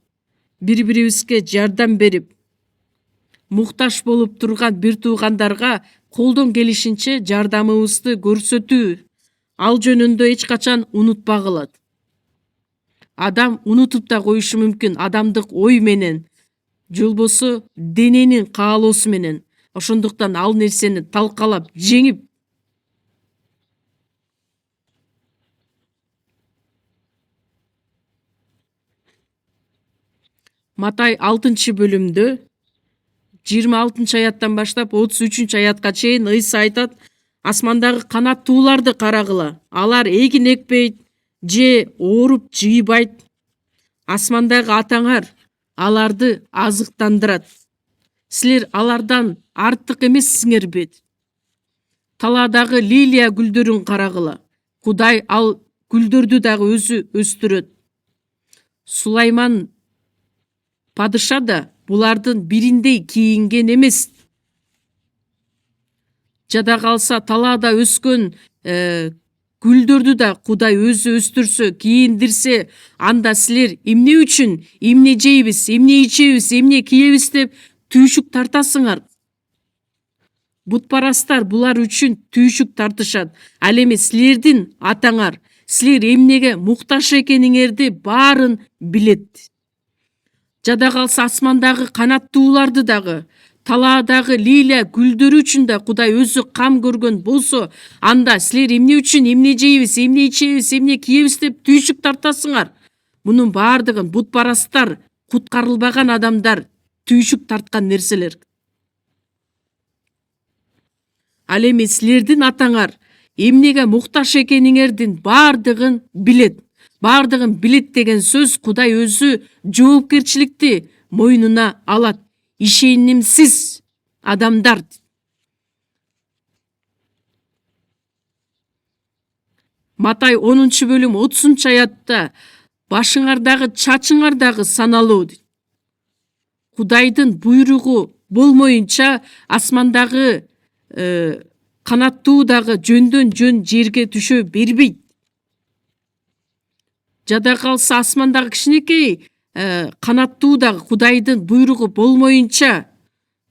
Бири-бирибизге жардам берип, муктаж болуп турган бир туугандарга колдон келишинче жардамыбызды көрсөтүү, ал жөнүндө эч качан унутпагыла. Адам унутуп да коюшу мүмкүн, адамдык ой менен, же болбосо дененин каалоосу менен. Ошондуктан ал нерсени талкалап, жеңип, Матай 6-бөлүмдө 26-аяттан баштап 33-аятка чейин Ыйса айтат: асмандагы канаттууларды карагыла, алар эгин экпейт, же ооруп жыйбайт. Асмандагы атаңар аларды азыктандырат. Силер алардан артык эмессиңерби? Талаадагы лилия гүлдөрүн карагыла. Кудай ал гүлдөрдү дагы өзү өстүрөт. Сулайман падыша да булардын бириндей кийинген эмес. Жада калса талаада өскөн гүлдөрдү да Кудай өзү өстүрсө, кийиндирсе, анда силер эмне үчүн, эмне жейбиз, эмне ичебиз, эмне кийебиз деп түйшүк тартасыңар. Бутпарастар булар үчүн түйшүк тартышат. Ал эми силердин атаңар, силер эмнеге муктаж экениңерди баарын билет. Жада калса асмандагы канаттууларды дагы, талаадагы лилия гүлдөрү үчүн да Кудай өзү кам көргөн болсо, анда силер эмне үчүн, эмне жейбиз, эмне ичебиз, эмне кийебиз деп түйшүк тартасыңар. Мунун баардыгын бутпарастар, куткарылбаган адамдар түйшүк тарткан нерселер. Ал эми силердин атаңар эмнеге муктаж экениңердин баардыгын билет. Баардыгын билет деген сөз Кудай өзү жоопкерчиликти мойнуна алат. Ишенимсиз адамдар. Матай 10-бөлүм 30-аятта башыңардагы чачыңар дагы саналуу. Кудайдын буйругу болмоюнча асмандагы канаттуу дагы жөндөн жөн жерге түшө бербейт. Жада калса асмандагы кичинекей канаттуу дагы Кудайдын буйругу болмоюнча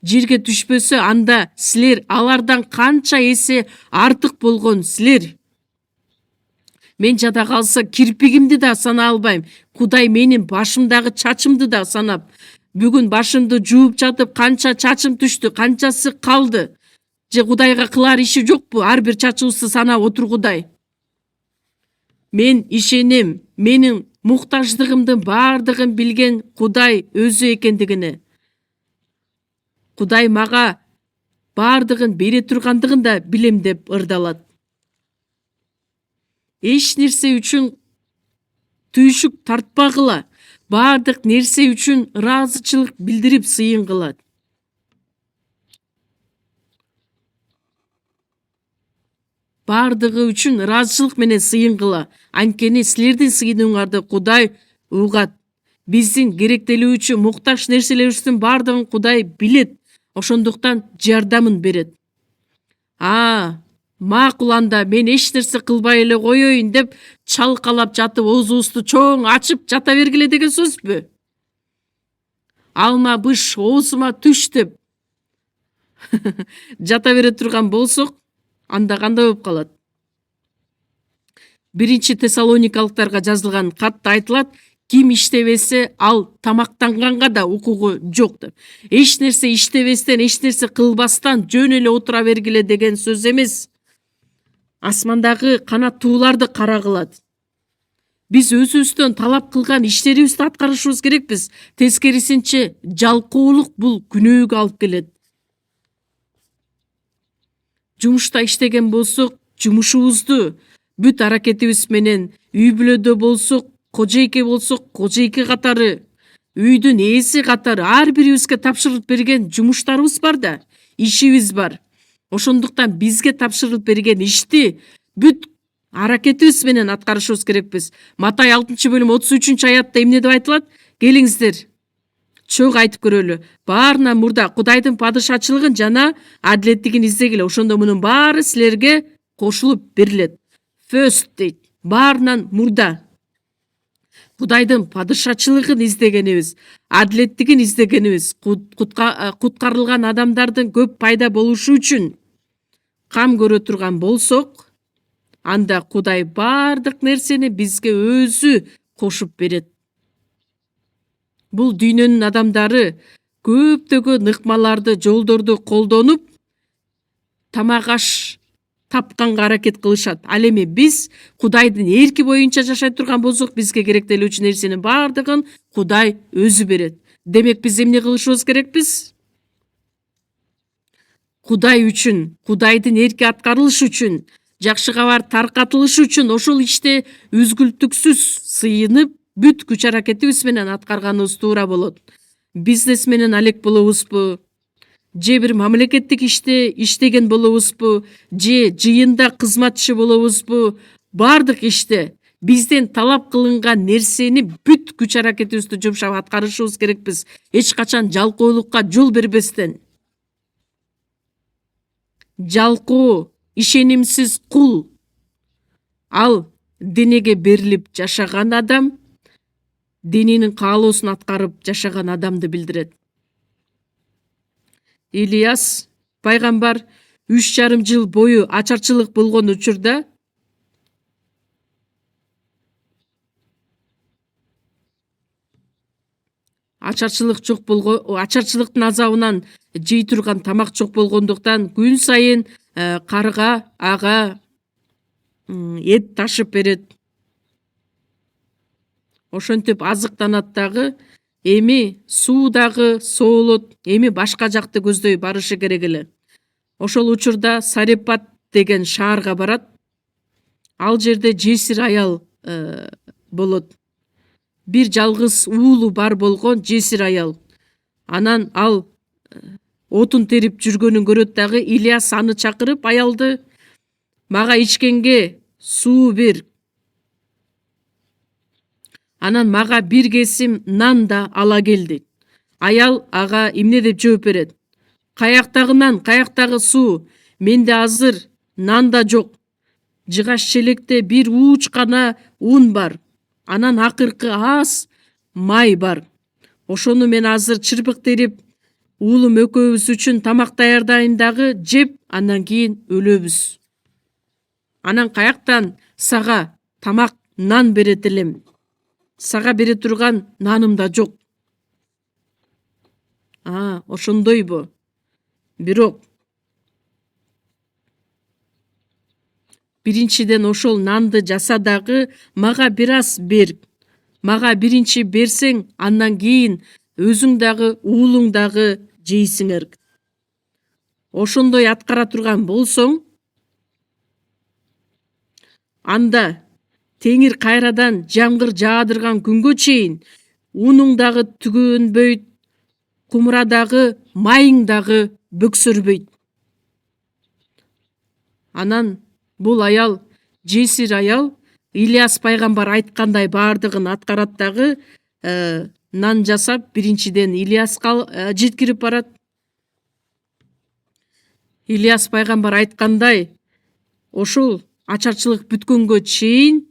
жерге түшпөсө, анда силер алардан канча эсе артык болгон силер. Мен жада калса кирпигимди да санаа албайм. Кудай менин башымдагы чачымды да санап, бүгүн башымды жууп жатып канча чачым түштү, канчасы калды. Же Кудайга кылар иши жокпу? Ар бир чачыбызды санап отур Кудай. Мен ишенем, менин муктаждыгымдын бардыгын билген Кудай өзү экендигине. Кудай мага бардыгын бере тургандыгын да билем деп ырдалат. Эч нерсе үчүн түйшүк тартпагыла, бардык нерсе үчүн ыраазычылык билдирип сыйынгыла. Бардыгы үчүн ыраазычылык менен сыйынгыла. Анткени силердин сыйынууңарды Кудай угат. Биздин керектелүүчү муктаж нерселерибиздин бардыгын Кудай билет. Ошондуктан жардамын берет. Макул анда мен эч нерсе кылбай эле коеюн деп чалкалап жатып оозубузду чоң ачып жата бергиле деген сөзбү? Алма быш оозума түш деп жата бере турган болсок, анда кандай болуп калат? 1 Тессалоникалыктарга жазылган катта айтылат, ким иштебесе ал тамактанганга да укугу жок деп. Эч нерсе иштебестен, эч нерсе кылбастан жөн эле отура бергиле деген сөз эмес. Асмандагы канаттууларды карагылат. Биз өзүбүздөн талап кылган иштерибизди аткарышыбыз керекпиз. Тескерисинче жалкоолук бул күнөөгө алып келет. Жумушта иштеген болсок, жумушубузду бүт аракетибиз менен, үй бүлөдө болсок, кожойке болсок, кожойке катары, үйдүн ээси катары ар бирибизге тапшырып берген жумуштарыбыз бар да, ишибиз бар. Ошондуктан бизге тапшырылып берген ишти бүт аракетибиз менен аткарышыбыз керекпиз. Матай 6-бөлүм 33 аятта эмне деп айтылат? Келиңиздер, чоң айтып көрөлү. Баарынан мурда Кудайдын падышачылыгын жана адилеттигин издегиле. Ошондо мунун баары силерге кошулуп берилет. First дейт. Баарынан мурда Кудайдын падышачылыгын издегенибиз, адилеттигин издегенибиз, куткарылган адамдардын көп пайда болушу үчүн кам көрө турган болсок, анда Кудай бардык нерсени бизге өзү кошуп берет. Бул дүйнөнүн адамдары көптөгөн ыкмаларды, жолдорду колдонуп, тамак аш тапканга аракет кылышат. Ал эми биз Кудайдын эрки боюнча жашай турган болсок, бизге керектелүүчү нерсенин бардыгын Кудай өзү берет. Демек биз эмне кылышыбыз керекпиз? Кудай үчүн, Кудайдын эрки аткарылышы үчүн, жакшы кабар таркатылышы үчүн ошол иште үзгүлтүксүз сыйынып, бүт күч аракетибиз менен аткарганыбыз туура болот. Бизнес менен алек болобузбу? Же бир мамлекеттик иште иштеген болобузбу? Же жыйында кызматчы болобузбу? Бардык иште бизден талап кылынган нерсени бүт күч аракетибизди жумшап аткарышыбыз керекпиз. Эч качан жалкоолукка жол бербестен. Жалкоо, ишенимсиз кул. Ал денеге берилип жашаган адам, дененин каалоосун аткарып жашаган адамды билдирет. Илияс пайгамбар 3,5 жыл бою ачарчылык болгон учурда ачарчылыктын азабынан жей турган тамак жок болгондуктан күн сайын карга ага эт ташып берет. Ошентип азыктанат дагы, эми суу дагы соолот, эми башка жакты көздөй барышы керек эле. Ошол учурда Сарепат деген шаарга барат. Ал жерде жесир аял болот. Бир жалгыз уулу бар болгон жесир аял. Анан ал отун терип жүргөнүн көрөт дагы, Илияс аны чакырып аялды, мага ичкенге суу бер. Анан мага бир кесим нан да ала кел дейт. Аял ага эмне деп жооп берет? Каяктагы нан, каяктагы суу? Менде азыр нан да жок. Жыгаш челекте бир ууч гана ун бар. Анан акыркы аз май бар. Ошону мен азыр чырпык терип, уулум экөөбүз үчүн тамак даярдайын дагы, жеп, андан кийин өлөбүз. Анан каяктан сага тамак нан берет элем. Сага бере турган наным да жок. Ошондойбу. Бирок биринчиден ошол нанды жаса дагы мага бир аз бер. Мага биринчи берсең, андан кийин өзүң дагы, уулуң дагы жейсиңер. Ошондой аткара турган болсоң, анда теңир кайрадан жамгыр жаадырган күнгө чейин унуң дагы түгөнбөйт, кумура дагы, майың дагы бөксөрбөйт. Анан бул аял, жесир аял, Ильяс пайгамбар айткандай бардыгын аткарат дагы, нан жасап, биринчиден Ильяска жеткирип барат. Ильяс пайгамбар айткандай, ошол ачарчылык бүткөнгө чейин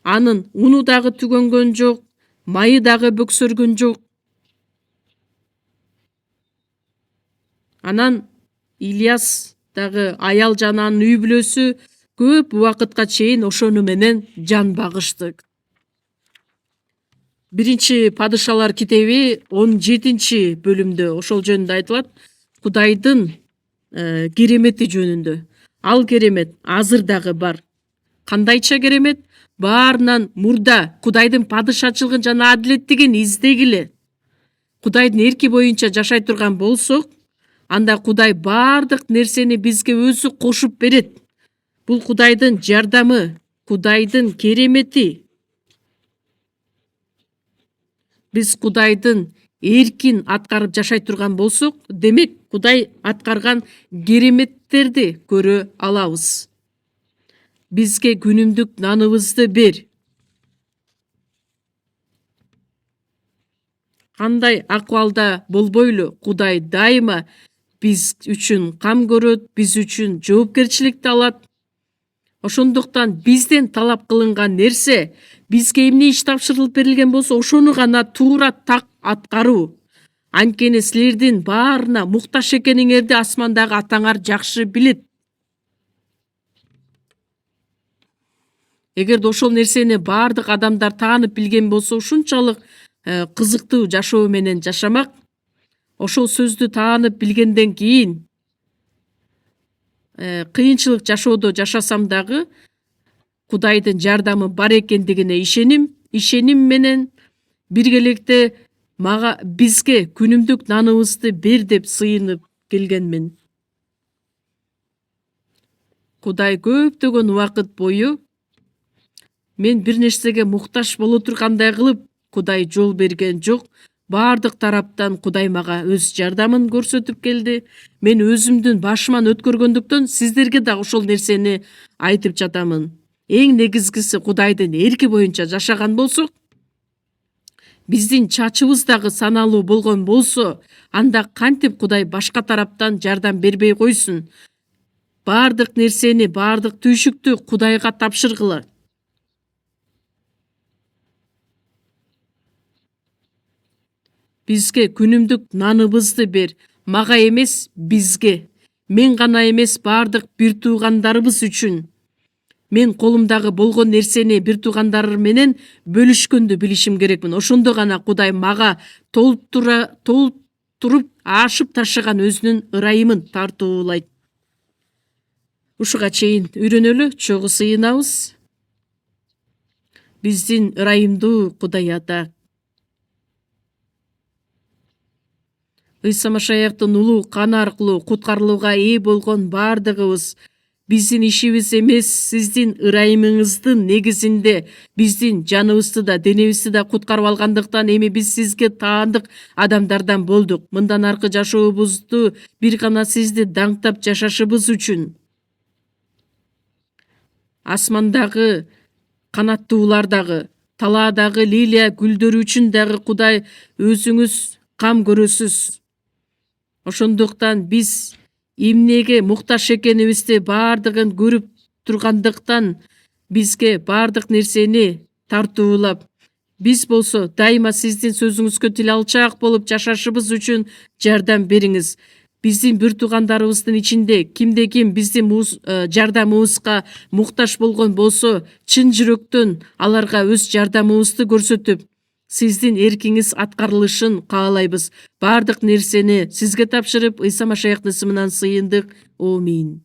анын уну дагы түгөнгөн жок, майы дагы бөксөргөн жок. Анан Ильяс дагы аял жана анын үй бүлөсү көп убакытка чейин ошону менен жан багышты. Биринчи Падышалар китеби 17 бөлүмдө ошол жөнүндө айтылат. Кудайдын керемети жөнүндө. Ал керемет азыр дагы бар. Кандайча керемет? Баарынан мурда Кудайдын падышачылыгын жана адилеттигин издегиле. Кудайдын эрки боюнча жашай турган болсок, анда Кудай бардык нерсени бизге өзү кошуп берет. Бул Кудайдын жардамы, Кудайдын керемети. Биз Кудайдын эркин аткарып жашай турган болсок, демек Кудай аткарган кереметтерди көрө алабыз. Бизге күнүмдүк наныбызды бер. Кандай акыбалда болбойлу, Кудай дайыма биз үчүн кам көрөт, биз үчүн жоопкерчиликти алат. Ошондуктан бизден талап кылынган нерсе, бизге эмне иш тапшырылып берилген болсо, ошону гана туура так аткаруу. Анткени силердин баарына муктаж экениңерди асмандагы атаңар жакшы билет. Эгерде ошол нерсени бардык адамдар таанып билген болсо, ушунчалык кызыктуу жашоо менен жашамак. Ошол сөздү таанып билгенден кийин кыйынчылык жашоодо жашасам дагы Кудайдын жардамы бар экендигине ишеним менен биргеликте мага бизге күнүмдүк наныбызды бер деп сыйынып келгенмин. Кудай көптөгөн убакыт бою мен бир нерсеге муктаж боло тургандай кылып Кудай жол берген жок. Бардык тараптан Кудай мага өз жардамын көрсөтүп келди. Мен өзүмдүн башыман өткөргөндүктөн сиздерге да ошол нерсени айтып жатамын. Эң негизгиси Кудайдын эрки боюнча жашаган болсок, биздин чачыбыз дагы саналуу болгон болсо, анда кантип Кудай башка тараптан жардам бербей койсун? Бардык нерсени, бардык түйшүктү Кудайга тапшыргыла. Бизге күнүмдүк наныбызды бер. Мага эмес, бизге. Мен гана эмес, бардык бир туугандарыбыз үчүн. Мен колумдагы болгон нерсени бир туугандар менен бөлүшкөндү билишим керекмин. Ошондо гана Кудай мага толтуруп ашып ташыган өзүнүн ырайымын тартуулайт. Ушуга чейин үйрөнөлү, чогуу сыйынабыз. Биздин ырайымдуу Кудай Ата. Ыйса Машаяктын улуу каны аркылуу куткарылууга ээ болгон бардыгыбыз биздин ишибиз эмес, сиздин ырайымыңыздын негизинде биздин жаныбызды да, денебизди да куткарып алгандыктан эми биз сизге таандык адамдардан болдук. Мындан аркы жашообузду бир гана сизди даңктап жашашыбыз үчүн. Асмандагы канаттуулар дагы, талаадагы лилия гүлдөрү үчүн дагы Кудай өзүңүз кам көрөсүз. Ошондуктан биз эмнеге муктаж экенибизди бардыгын көрүп тургандыктан бизге бардык нерсени тартуулап, биз болсо дайыма сиздин сөзүңүзгө тил алчаак болуп жашашыбыз үчүн жардам бериңиз. биздин бир туугандарыбыздын ичинде кимде ким биздин жардамыбызга муктаж болгон болсо, чын жүрөктөн аларга өз жардамыбызды көрсөтүп, сиздин эркиңиз аткарылышын каалайбыз. Бардык нерсени сизге тапшырып, Ыйса Машаяктын ысымынан сыйындык. Аминь.